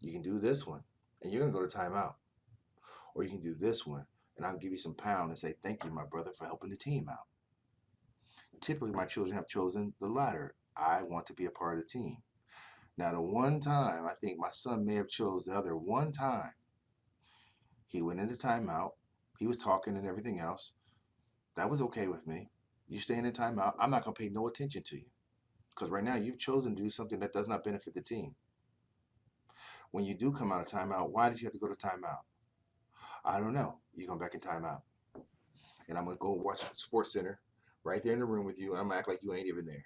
You can do this one and you're gonna go to timeout, or you can do this one and I'll give you some pound and say thank you, my brother, for helping the team out. Typically my children have chosen the latter. I want to be a part of the team. Now the one time I think my son may have chose the other one time, he went into timeout, he was talking and everything else. That was okay with me. You stay in a timeout, I'm not gonna pay no attention to you. Because right now you've chosen to do something that does not benefit the team. When you do come out of timeout, why did you have to go to timeout? I don't know. You're going back in timeout. And I'm going to go watch Sports Center right there in the room with you, and I'm going to act like you ain't even there.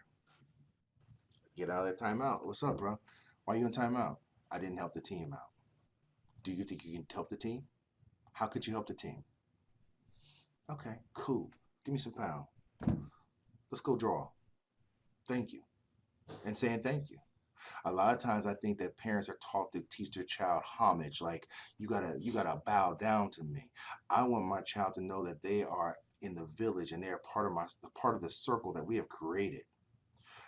Get out of that timeout. What's up, bro? Why are you in timeout? I didn't help the team out. Do you think you can help the team? How could you help the team? Okay, cool. Give me some pound. Let's go draw. Thank you. And saying thank you. A lot of times I think that parents are taught to teach their child homage, like you gotta bow down to me. I want my child to know that they are in the village and they are part of the circle that we have created,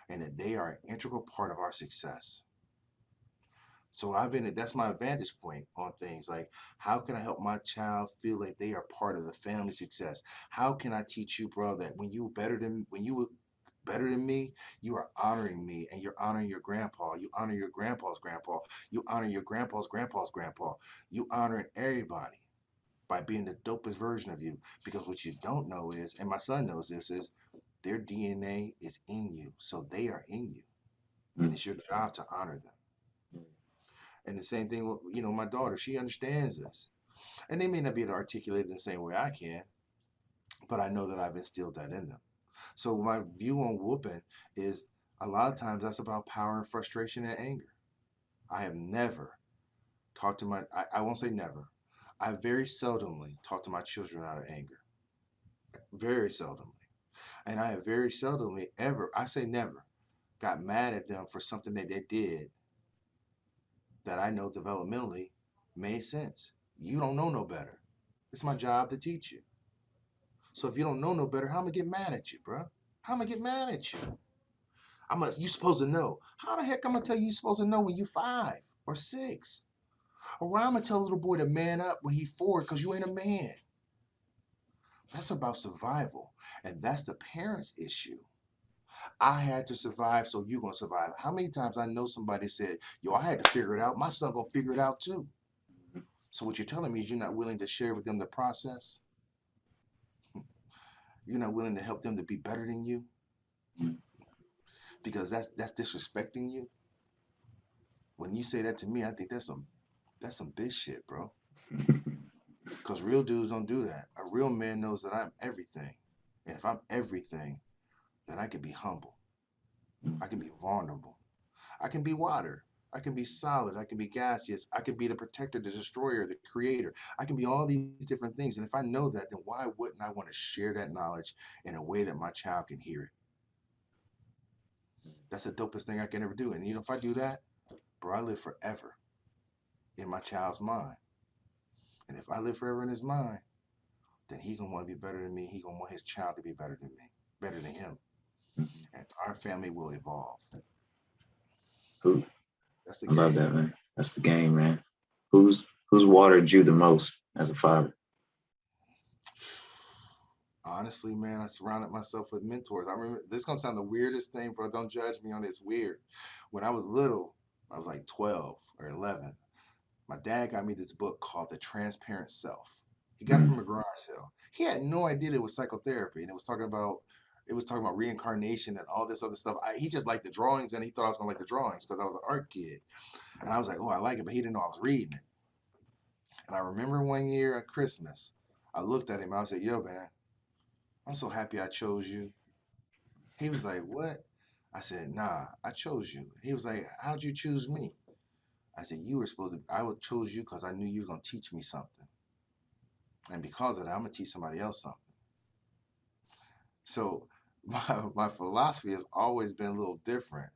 and that they are an integral part of our success. So that's my vantage point on things, like how can I help my child feel like they are part of the family success? How can I teach you, bro, that when you better than me, you are honoring me, and you're honoring your grandpa. You honor your grandpa's grandpa. You honor your grandpa's grandpa's grandpa. You honoring everybody by being the dopest version of you. Because what you don't know is, and my son knows this, is their DNA is in you. So they are in you. And it's your job to honor them. And the same thing with, my daughter, she understands this. And they may not be able to articulate it in the same way I can, but I know that I've instilled that in them. So my view on whooping is a lot of times that's about power and frustration and anger. I have never talked to I won't say never. I very seldomly talk to my children out of anger. Very seldomly. And I have very seldomly ever, I say never, got mad at them for something that they did that I know developmentally made sense. You don't know no better. It's my job to teach you. So if you don't know no better, how am I get mad at you, bro? How am I get mad at you? You supposed to know. How the heck I'm gonna tell you supposed to know when you 5 or 6? Or why I'm gonna tell a little boy to man up when he 4 because you ain't a man? That's about survival. And that's the parents' issue. I had to survive, so you gonna survive. How many times I know somebody said, yo, I had to figure it out. My son gonna figure it out too. So what you're telling me is you're not willing to share with them the process? You're not willing to help them to be better than you? Because that's disrespecting you. When you say that to me, I think that's some bitch shit, bro. Because real dudes don't do that. A real man knows that I'm everything. And if I'm everything, then I can be humble. I can be vulnerable. I can be water. I can be solid. I can be gaseous. I can be the protector, the destroyer, the creator. I can be all these different things. And if I know that, then why wouldn't I want to share that knowledge in a way that my child can hear it? That's the dopest thing I can ever do. And if I do that, bro, I live forever in my child's mind. And if I live forever in his mind, then he gonna want to be better than me. He gonna want his child to be better than me, better than him. And our family will evolve. Cool. That's the I love game. that, man. That's the game, man. Who's watered you the most as a father? Honestly, man, I surrounded myself with mentors. I remember this is gonna sound the weirdest thing, bro. Don't judge me on this. Weird. When I was little, I was like 12 or 11. My dad got me this book called The Transparent Self. He got it Mm, from a garage sale. He had no idea it was psychotherapy, and it was talking about reincarnation and all this other stuff. He just liked the drawings, and he thought I was gonna like the drawings because I was an art kid. And I was like, oh, I like it, but he didn't know I was reading it. And I remember one year at Christmas, I looked at him. I said, yo, man, I'm so happy I chose you. He was like, what? I said, nah, I chose you. He was like, how'd you choose me? I said, you were supposed to, I would chose you because I knew you were going to teach me something. And because of that, I'm going to teach somebody else something. So my philosophy has always been a little different.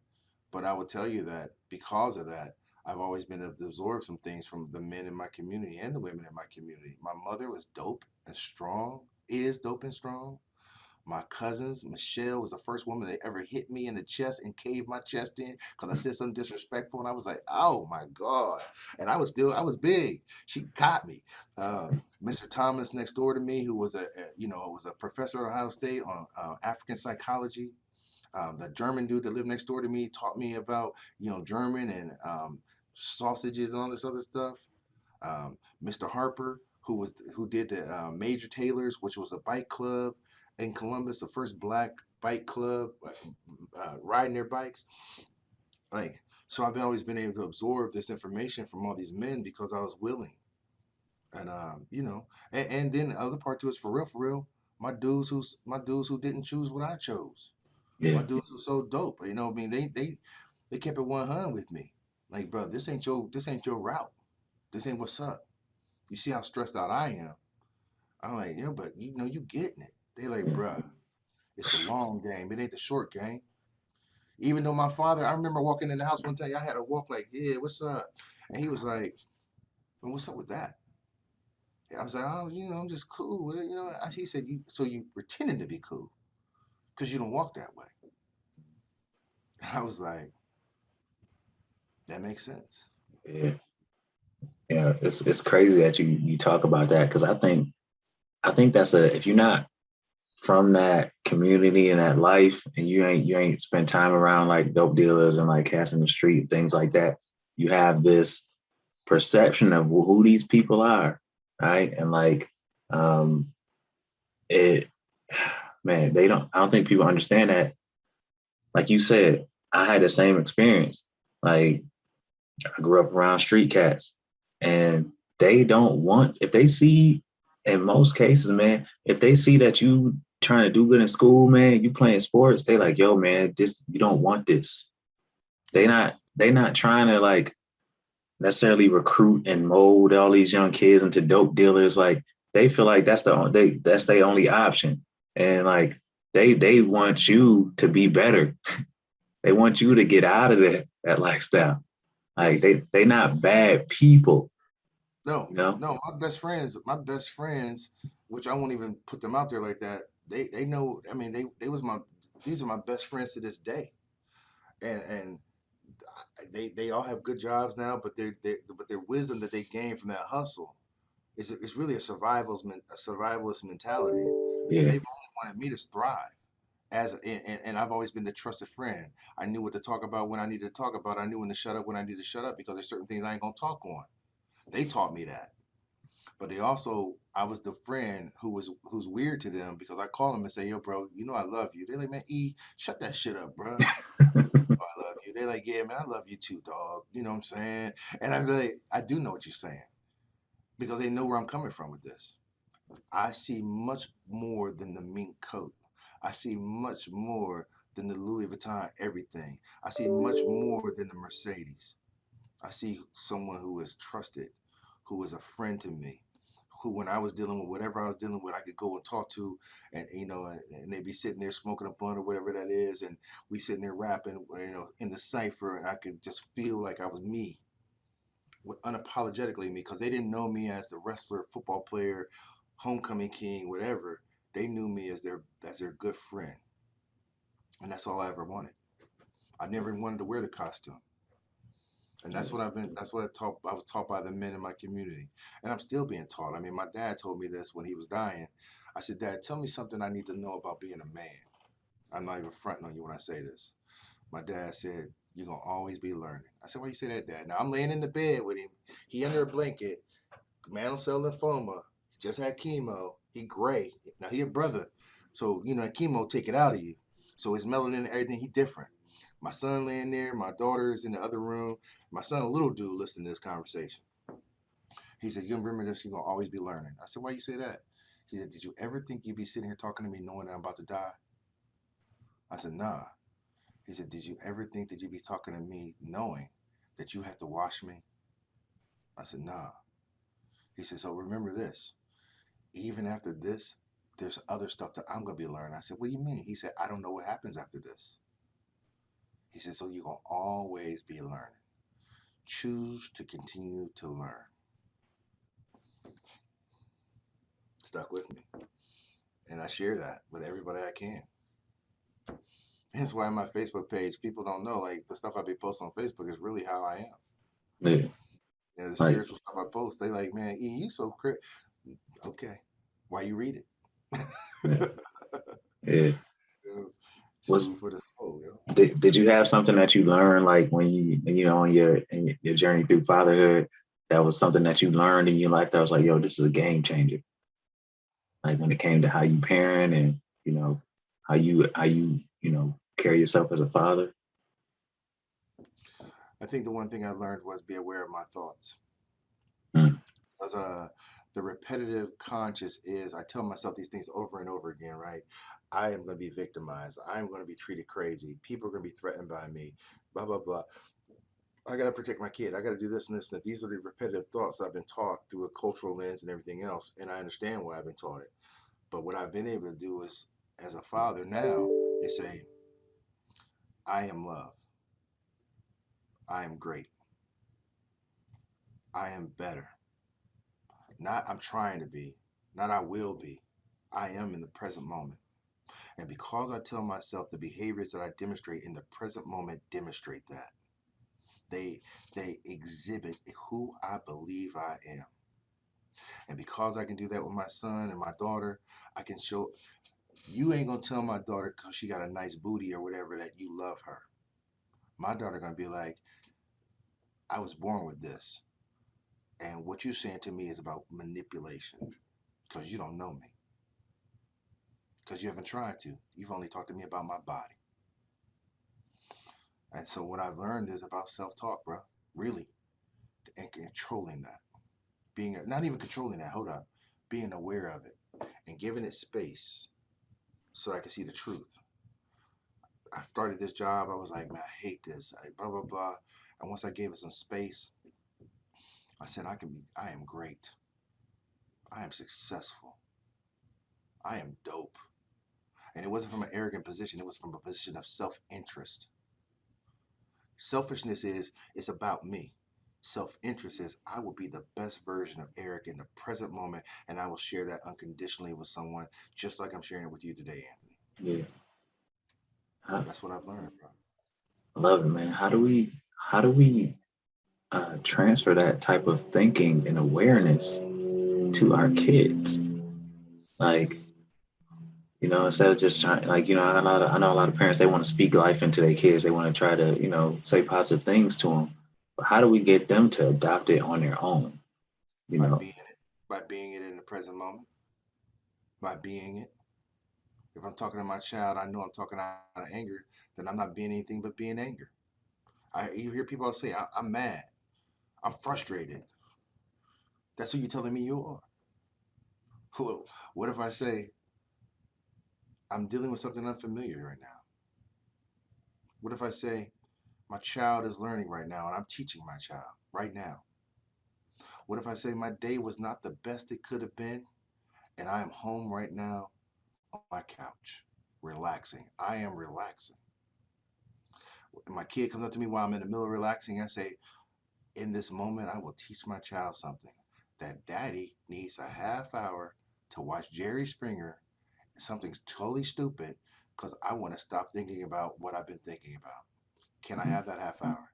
But I would tell you that because of that, I've always been able to absorb some things from the men in my community and the women in my community. My mother was dope and strong, is dope and strong. My cousins, Michelle was the first woman that ever hit me in the chest and caved my chest in because I said something disrespectful, and I was like, "Oh my god!" And I was big. She caught me. Mr. Thomas next door to me, who was a professor at Ohio State on African psychology. The German dude that lived next door to me taught me about German and sausages and all this other stuff. Mr. Harper, who did the Major Taylors, which was a bike club in Columbus, the first black bike club, riding their bikes. Like, so I've always been able to absorb this information from all these men because I was willing. And and then the other part to it is for real. My dudes who didn't choose what I chose. yeah, My dudes were so dope. I mean, they kept it 100 with me. Like, bro, this ain't your route. This ain't what's up. You see how stressed out I am. I'm like, yeah, but you getting it. They like, yeah, bruh, it's a long game. It ain't the short game. Even though my father, I remember walking in the house one time, I had to walk like, yeah, what's up? And he was like, well, what's up with that? I was like, oh, I'm just cool with it. He said, so you pretending to be cool because you don't walk that way. I was like, that makes sense. yeah. Yeah, it's crazy that you talk about that because I think that's a if you're not from that community and that life and you ain't spent time around like dope dealers and like cats in the street, things like that, you have this perception of who these people are, right? And like um it man, I don't think people understand that. Like you said, I had the same experience. Like I grew up around street cats and they don't want, if they see, in most cases, man, if they see that you trying to do good in school, man, you playing sports, they like, yo, man, this, you don't want this. Yes. They not trying to like necessarily recruit and mold all these young kids into dope dealers. Like they feel like that's their only option. And like they want you to be better. They want you to get out of that lifestyle. Like Yes. they not bad people, No, you know? no, my best friends, which I won't even put them out there like that. They know. I mean, these are my best friends to this day, and they all have good jobs now. But their wisdom that they gained from that hustle is really a survivalist mentality, and Yeah, they've only wanted me to thrive. And I've always been the trusted friend. I knew what to talk about when I needed to talk about. I knew when to shut up when I needed to shut up because there's certain things I ain't gonna talk on. They taught me that. But I was the friend who's weird to them because I call them and say, yo, bro, I love you. They're like, man, shut that shit up, bro. I love you. They're like, yeah, man, I love you too, dog. You know what I'm saying? And I'm like, I do know what you're saying because they know where I'm coming from with this. I see much more than the mink coat. I see much more than the Louis Vuitton everything. I see much more than the Mercedes. I see someone who is trusted, who is a friend to me, who when I was dealing with whatever I was dealing with, I could go and talk to, and they'd be sitting there smoking a blunt or whatever that is, and we sitting there rapping, in the cipher, and I could just feel like I was me, unapologetically me, because they didn't know me as the wrestler, football player, homecoming king, whatever. They knew me as their good friend, and that's all I ever wanted. I never wanted to wear the costume. And that's what I've been. That's what I was taught by the men in my community, and I'm still being taught. I mean, my dad told me this when he was dying. I said, "Dad, tell me something I need to know about being a man." I'm not even fronting on you when I say this. My dad said, "You're gonna always be learning." I said, "Why you say that, Dad?" Now I'm laying in the bed with him. He under a blanket, mantle cell lymphoma. He just had chemo. He gray. Now he a brother, so chemo take it out of you. So his melanin and everything, he different. My son laying there. My daughter is in the other room. My son, a little dude, listening to this conversation. He said, "You remember this? You're gonna always be learning." I said, "Why you say that?" He said, "Did you ever think you'd be sitting here talking to me knowing that I'm about to die?" I said, "Nah." He said, "Did you ever think that you'd be talking to me knowing that you have to wash me?" I said, "Nah." He said, "So remember this. Even after this, there's other stuff that I'm gonna be learning." I said, "What do you mean?" He said, "I don't know what happens after this." He said, "So you're gonna always be learning. Choose to continue to learn." Stuck with me. And I share that with everybody I can. That's why on my Facebook page, people don't know, like, the stuff I be posting on Facebook is really how I am. Yeah. The Like, spiritual stuff I post, they like, "Man, Ian, you so okay. Why you read yeah, it? yeah. It's Was food for the soul, yo. did you have something that you learned like when on your journey through fatherhood that was something that you learned in your life that was like, yo, this is a game changer? Like when it came to how you parent and how you carry yourself as a father. I think the one thing I learned was be aware of my thoughts. Mm, Because the repetitive conscious is I tell myself these things over and over again, right? I am going to be victimized. I'm going to be treated crazy. People are going to be threatened by me. Blah blah blah. I got to protect my kid. I got to do this and this and that. These are the repetitive thoughts I've been taught through a cultural lens and everything else, and I understand why I've been taught it. But what I've been able to do is, as a father now, is say, I am love. I am great. I am better. Not I'm trying to be. Not I will be. I am in the present moment. And because I tell myself the behaviors that I demonstrate in the present moment demonstrate that. They they exhibit who I believe I am. And because I can do that with my son and my daughter, I can show you ain't gonna tell my daughter because she got a nice booty or whatever that you love her. My daughter gonna be like, I was born with this. And what you're saying to me is about manipulation because you don't know me. Because you haven't tried to. You've only talked to me about my body. And so what I've learned is about self-talk, bro. Really. And controlling that. Being not even controlling that, hold up. Being aware of it and giving it space so I can see the truth. I started this job, I was like, man, I hate this. Blah blah blah. And once I gave it some space, I said I am great. I am successful. I am dope. And it wasn't from an arrogant position, it was from a position of self-interest. Selfishness is it's about me. Self-interest is I will be the best version of Eric in the present moment, and I will share that unconditionally with someone, just like I'm sharing it with you today, Anthony. yeah. I That's what I've learned, bro. love it, man. How do we transfer that type of thinking and awareness to our kids? Like, instead of just trying, like, I know a lot of parents, they want to speak life into their kids. They want to try to, say positive things to them. But how do we get them to adopt it on their own? You By know, being it, by being it in the present moment, by being it. If I'm talking to my child, I know I'm talking out of anger, then I'm not being anything but being anger. You hear people say, I'm mad, I'm frustrated. That's who you're telling me you are. What if I say, I'm dealing with something unfamiliar right now? What if I say, my child is learning right now and I'm teaching my child right now? What if I say, my day was not the best it could have been and I am home right now on my couch, relaxing? I am relaxing. My kid comes up to me while I'm in the middle of relaxing. I say, in this moment, I will teach my child something that daddy needs a half hour to watch Jerry Springer, something totally stupid, because I want to stop thinking about what I've been thinking about. Can I have that half hour?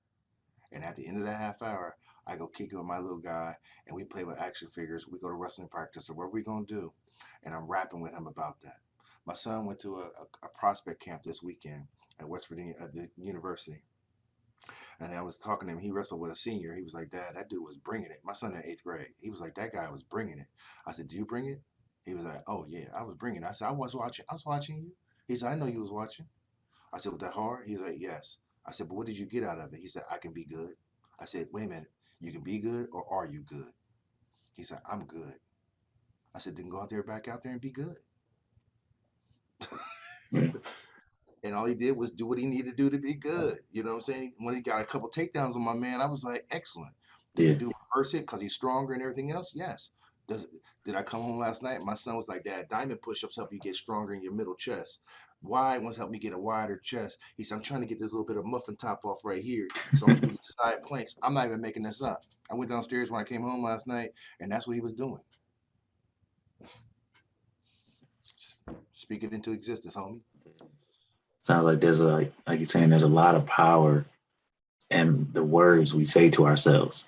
And at the end of that half hour, I go kick it with my little guy, and we play with action figures. We go to wrestling practice, or what are we gonna do? And I'm rapping with him about that. My son went to a prospect camp this weekend at West Virginia at the university, and I was talking to him. He wrestled with a senior. He was like, "Dad, that dude was bringing it." My son in 8th grade. He was like, "That guy was bringing it." I said, "Do you bring it?" He was like, "Oh yeah, I was bringing it." I said, "I was watching. I was watching you." He said, "I know you was watching." I said, "Was that hard?" He was like, "Yes." I said, "But what did you get out of it?" He said, "I can be good." I said, "Wait a minute. You can be good, or are you good?" He said, "I'm good." I said, "Then go out there, back out there, and be good." Yeah. And all he did was do what he needed to do to be good. You know what I'm saying? When he got a couple takedowns on my man, I was like, excellent. Did the Yeah. dude reverse it because he's stronger and everything else? Yes. Did I come home last night? My son was like, "Dad, diamond push-ups help you get stronger in your middle chest. Wide ones help me get a wider chest." He said, "I'm trying to get this little bit of muffin top off right here. So I'm doing these side planks." I'm not even making this up. I went downstairs when I came home last night, and that's what he was doing. Speak it into existence, homie. Sounds like there's like you're saying, there's a lot of power in the words we say to ourselves.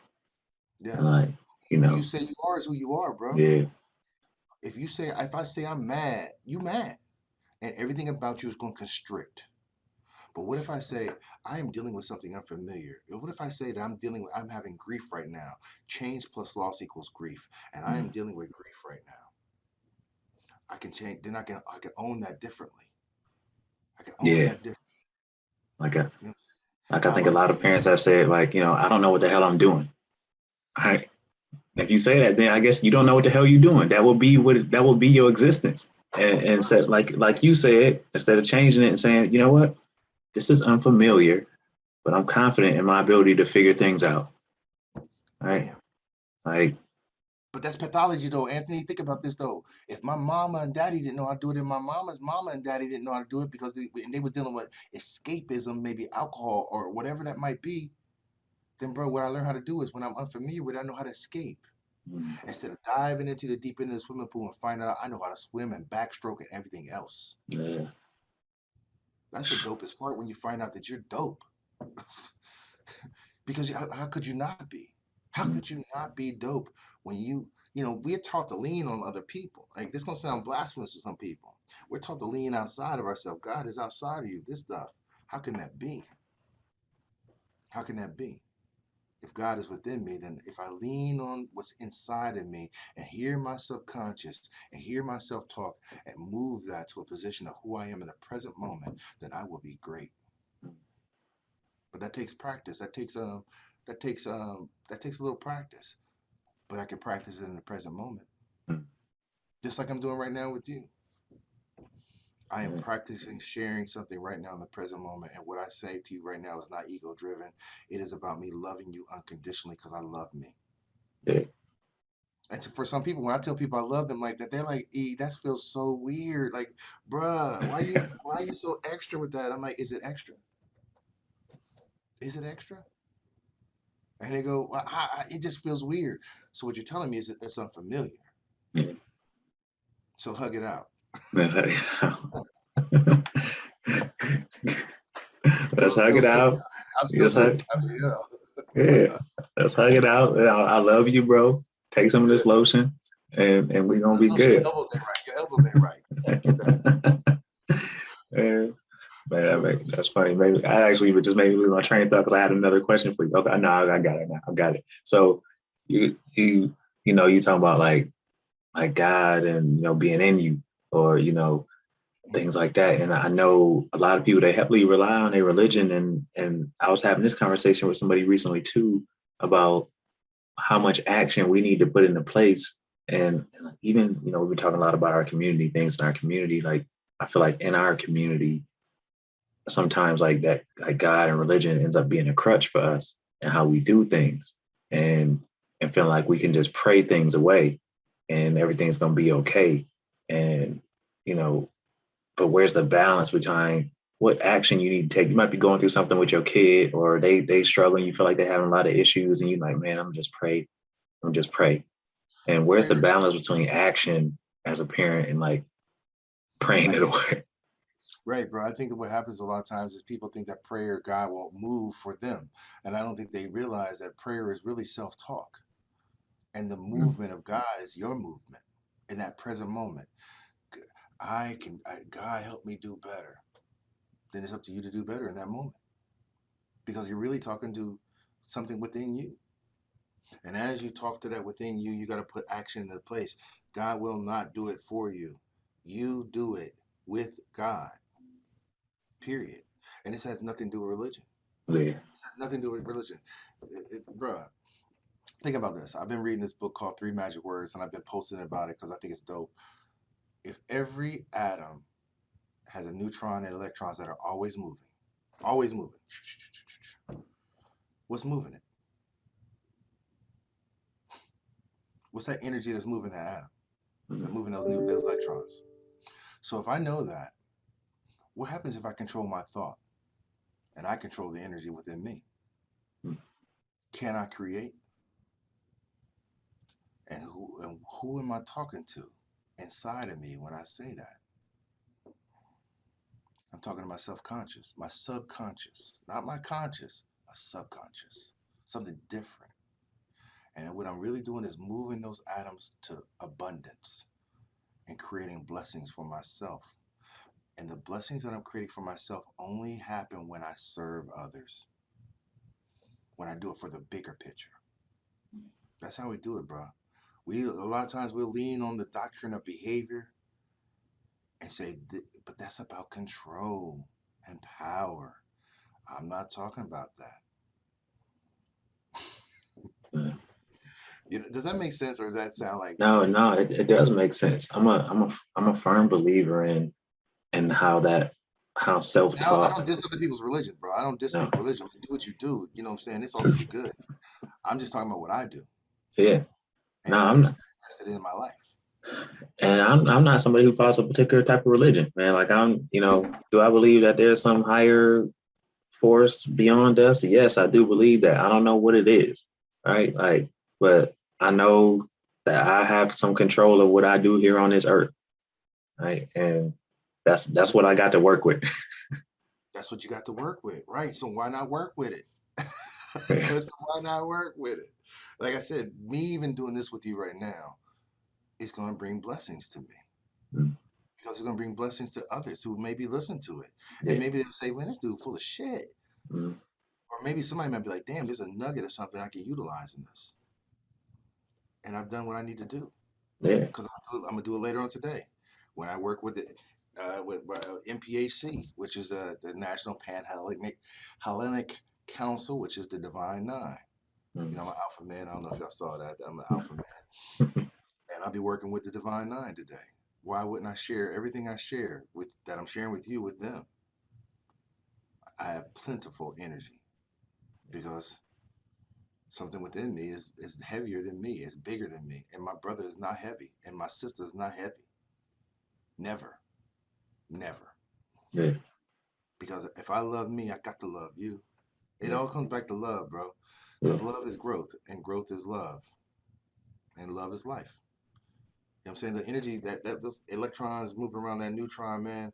And Yes. like, you Who you know, say you are is who you are, bro. yeah, If I say I'm mad, you mad, and everything about you is going to constrict. But what if I say I am dealing with something unfamiliar? What if I say that I'm having grief right now? Change plus loss equals grief, and I am mm, dealing with grief right now. I can change. Then I can own that differently. I can own yeah. that differently. Like I, You know, like I I'm think a lot of unfamiliar. parents have said, like, I don't know what the hell I'm doing. I, if you say that, then I guess you don't know what the hell you're doing. That will be your existence. And Right, said, like right. you said, instead of changing it and saying, you know what, this is unfamiliar, but I'm confident in my ability to figure things out. Right? Bam. Like, But that's pathology, though, Anthony. Think about this, though. If my mama and daddy didn't know how to do it, and my mama's mama and daddy didn't know how to do it because they was dealing with escapism, maybe alcohol or whatever that might be, then, bro, what I learned how to do is when I'm unfamiliar with it, I know how to escape. mm, Instead of diving into the deep end of the swimming pool and finding out I know how to swim and backstroke and everything else. yeah, That's the dopest part when you find out that you're dope. Because how could you not be? How mm, could you not be dope when we're taught to lean on other people? Like, this gonna sound blasphemous to some people. We're taught to lean outside of ourselves. God is outside of you. This stuff. How can that be? How can that be? If God is within me, then if I lean on what's inside of me and hear my subconscious and hear my self-talk and move that to a position of who I am in the present moment, then I will be great. But that takes practice. That takes a little practice. But I can practice it in the present moment, mm, just like I'm doing right now with you. I am yeah, practicing sharing something right now in the present moment, and what I say to you right now is not ego driven. It is about me loving you unconditionally because I love me. yeah, And for some people, when I tell people I love them like that, they're like, "E, that feels so weird. Like, bruh, why you so extra with that?" I'm like, "Is it extra? Is it extra?" And they go, well, "It just feels weird." So what you're telling me is it's unfamiliar. yeah. So hug it out. Let's hug it out. Let's Go hug go it sit. out. I'm still Yes, sitting. hug. I mean, Yeah, let's hug it out. I love you, bro. Take some of yeah. this lotion, and we're gonna be Lotion, your good. elbows ain't right. Your elbows ain't right. Get that. Yeah. Man, that's funny. Maybe I actually would just maybe lose my train of thought because I had another question for you. Okay, no, I got it now. I got it. So you talking about like God and being in you, or things like that. And I know a lot of people, they heavily rely on their religion, and I was having this conversation with somebody recently too about how much action we need to put into place. And even we've been talking a lot about our community, things in our community. Like, I feel like in our community sometimes, like, that, like, God and religion ends up being a crutch for us and how we do things, and feeling like we can just pray things away and everything's going to be okay. And you know but where's the balance between what action you need to take? You might be going through something with your kid, or they struggling, you feel like they're having a lot of issues, and you're like, man, I'm just pray. And where's the Prayers. balance between action as a parent and like praying Like it away? Right, bro. I think that what happens a lot of times is people think that prayer, God will move for them. And I don't think they realize that prayer is really self-talk. And the Mm. movement of God is your movement in that present moment. God help me do better. Then it's up to you to do better in that moment because you're really talking to something within you. And as you talk to that within you, you got to put action into place. God will not do it for you. You do it with God, period. And this has nothing to do with religion. Yeah. Nothing to do with religion. Bruh, think about this. I've been reading this book called Three Magic Words, and I've been posting about it because I think it's dope. If every atom has a neutron and electrons that are always moving, what's moving it? What's that energy that's moving that atom, that's Mm. moving those electrons? So if I know that, what happens if I control my thought and I control the energy within me? Mm. Can I create? And who am I talking to inside of me when I say that? I'm talking to my self-conscious, my subconscious, not my conscious, my subconscious, something different. And what I'm really doing is moving those atoms to abundance and creating blessings for myself. And the blessings that I'm creating for myself only happen when I serve others, when I do it for the bigger picture. That's how we do it, bro. We a lot of times we'll lean on the doctrine of behavior and say, but that's about control and power. I'm not talking about that. Mm. Does that make sense, or does that sound like No, flaky? no, it does make sense. I'm a firm believer in how And I self-taught. don't diss other people's religion, bro. I don't diss No, people's religion. Do what you do. You know what I'm saying? It's all to the good. I'm just talking about what I do yeah, no, and what I'm is not, manifested in my life. and I'm not somebody who follows a particular type of religion, man. Like do I believe that there's some higher force beyond us? Yes, I do believe that. I don't know what it is, right? Like, but I know that I have some control of what I do here on this earth, right? And that's what I got to work with. That's what you got to work with, right? So why not work with it? Yeah. So why not work with it? Like I said, me even doing this with you right now is going to bring blessings to me Mm. because it's going to bring blessings to others who maybe listen to it. And Yeah. maybe they'll say, man, this dude full of shit. Mm. Or maybe somebody might be like, damn, there's a nugget of something I can utilize in this. And I've done what I need to do Yeah. because I'm going to do it later on today when I work with the with MPHC, which is the National Hellenic Council, which is the Divine Nine. Mm. You know, I'm an alpha man. I don't know if y'all saw that. I'm an alpha man. And I'll be working with the Divine Nine today. Why wouldn't I share everything I share with that I'm sharing with you with them? I have plentiful energy because something within me is heavier than me, is bigger than me. And my brother is not heavy, and my sister is not heavy. Never, never. Yeah. Because if I love me, I got to love you. It Yeah. all comes back to love, bro. Yeah. Because love is growth, and growth is love, and love is life. You know what I'm saying? The energy that those electrons moving around that neutron, man,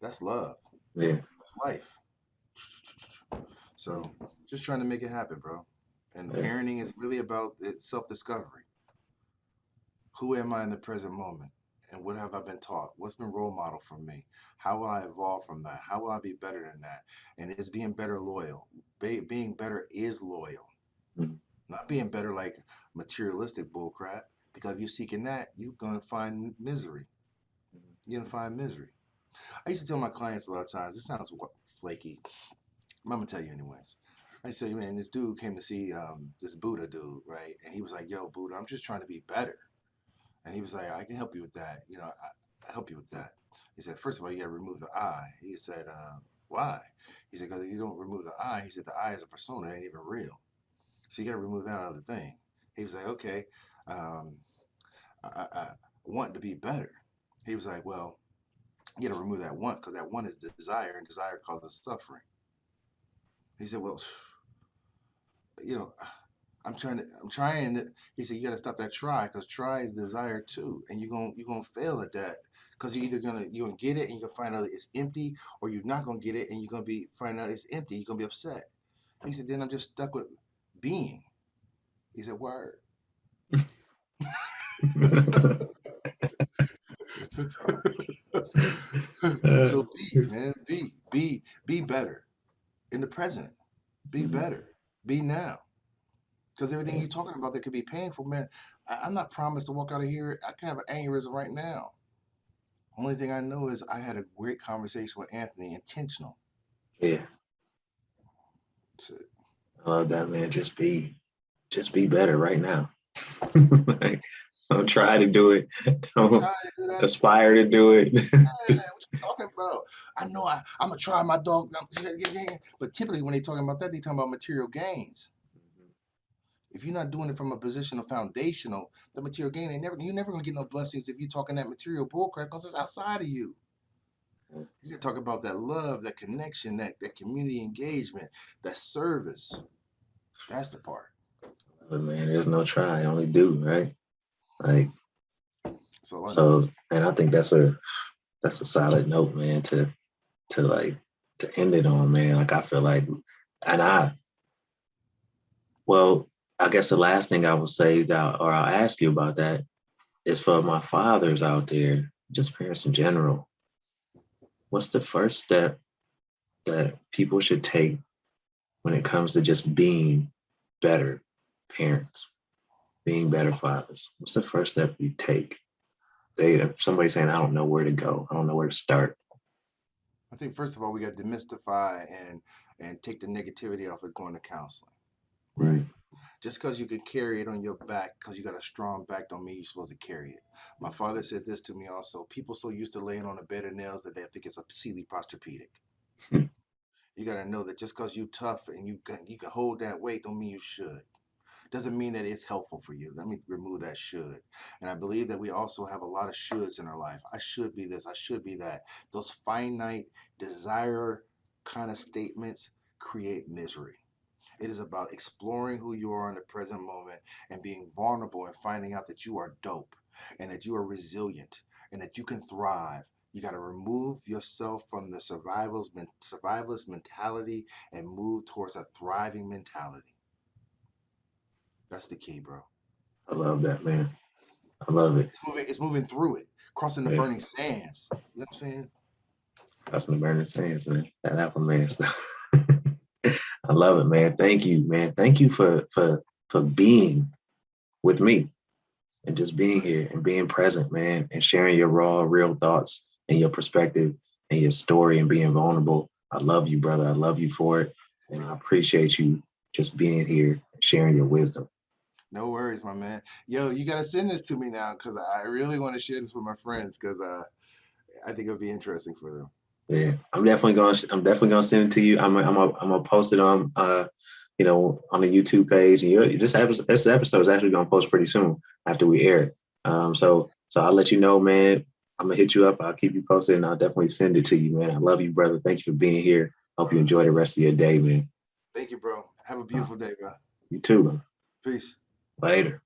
that's love. Yeah. That's life. So just trying to make it happen, bro. And Yeah. parenting is really about self-discovery. Who am I in the present moment? And what have I been taught? What's been role model for me? How will I evolve from that? How will I be better than that? And is being better loyal? Being better is loyal. Mm. Not being better like materialistic bullcrap. Because if you're seeking that, you're gonna find misery. You're gonna find misery. I used to tell my clients a lot of times, this sounds flaky. I'm gonna tell you anyways. I say, man, this dude came to see this Buddha dude, right? And he was like, yo, Buddha, I'm just trying to be better. And he was like, I can help you with that. You know, I help you with that. He said, first of all, you got to remove the eye. He said, why? He said, because if you don't remove the eye, he said, the eye is a persona, it ain't even real. So you got to remove that out of the thing. He was like, okay, um, I want to be better. He was like, well, you got to remove that want because that want is desire and desire causes suffering. He said, well, you know, I'm trying to, he said, you got to stop that try because try is desire too. And you're going to fail at that because you're gonna get it and you're gonna find out it's empty, or you're not gonna get it and you're gonna find out it's empty. You're gonna be upset. He said, then I'm just stuck with being. He said, word. So be, man, be better in the present. Be better. Be now. Because everything you're talking about that could be painful, man. I'm not promised to walk out of here. I can have an aneurysm right now. Only thing I know is I had a great conversation with Anthony, intentional. Yeah. That's it. I love that, man. Just be better right now. Like, don't try to do it. Don't Try to do that. aspire to do it. Yeah, what you talking about? I know I'm gonna try my dog, but typically when they talking about that, they talking about material gains. If you're not doing it from a position of foundational, the material gain you're never gonna get no blessings if you're talking that material bullcrap because it's outside of you. You can talk about that love, that connection, that community engagement, that service. That's the part. But man, there's no try, only do, right? Like, So and I think that's a solid note, man, to end it on, man. Like, I feel like, and I guess the last thing I would say or I'll ask you about that is for my fathers out there, just parents in general. What's the first step that people should take when it comes to just being better parents, being better fathers? What's the first step you take? If somebody's saying, I don't know where to go, I don't know where to start. I think first of all, we got to demystify and take the negativity off of going to counseling, right? Just because you can carry it on your back, because you got a strong back, don't mean you're supposed to carry it. My father said this to me also. People so used to laying on a bed of nails that they think it's a Sealy Posturepedic. You got to know that just because you tough and you can hold that weight, don't mean you should. Doesn't mean that it's helpful for you. Let me remove that should. And I believe that we also have a lot of shoulds in our life. I should be this. I should be that. Those finite desire kind of statements create misery. It is about exploring who you are in the present moment and being vulnerable and finding out that you are dope and that you are resilient and that you can thrive. You got to remove yourself from the survivalist mentality and move towards a thriving mentality. That's the key, bro. I love that, man. I love it. It's moving through it, crossing the burning sands. You know what I'm saying? Crossing the burning sands, man. That Apple man stuff. I love it, man. Thank you, man. Thank you for being with me and just being here and being present, man, and sharing your raw, real thoughts and your perspective and your story and being vulnerable. I love you, brother. I love you for it. And I appreciate you just being here and sharing your wisdom. No worries, my man. Yo, you got to send this to me now because I really want to share this with my friends because I think it'll be interesting for them. Yeah, I'm definitely gonna send it to you. I'm gonna post it on on the YouTube page. And this episode is actually gonna post pretty soon after we air it. So I'll let you know, man. I'm gonna hit you up. I'll keep you posted, and I'll definitely send it to you, man. I love you, brother. Thank you for being here. Hope you enjoy the rest of your day, man. Thank you, bro. Have a beautiful day, bro. You too, man. Peace. Later.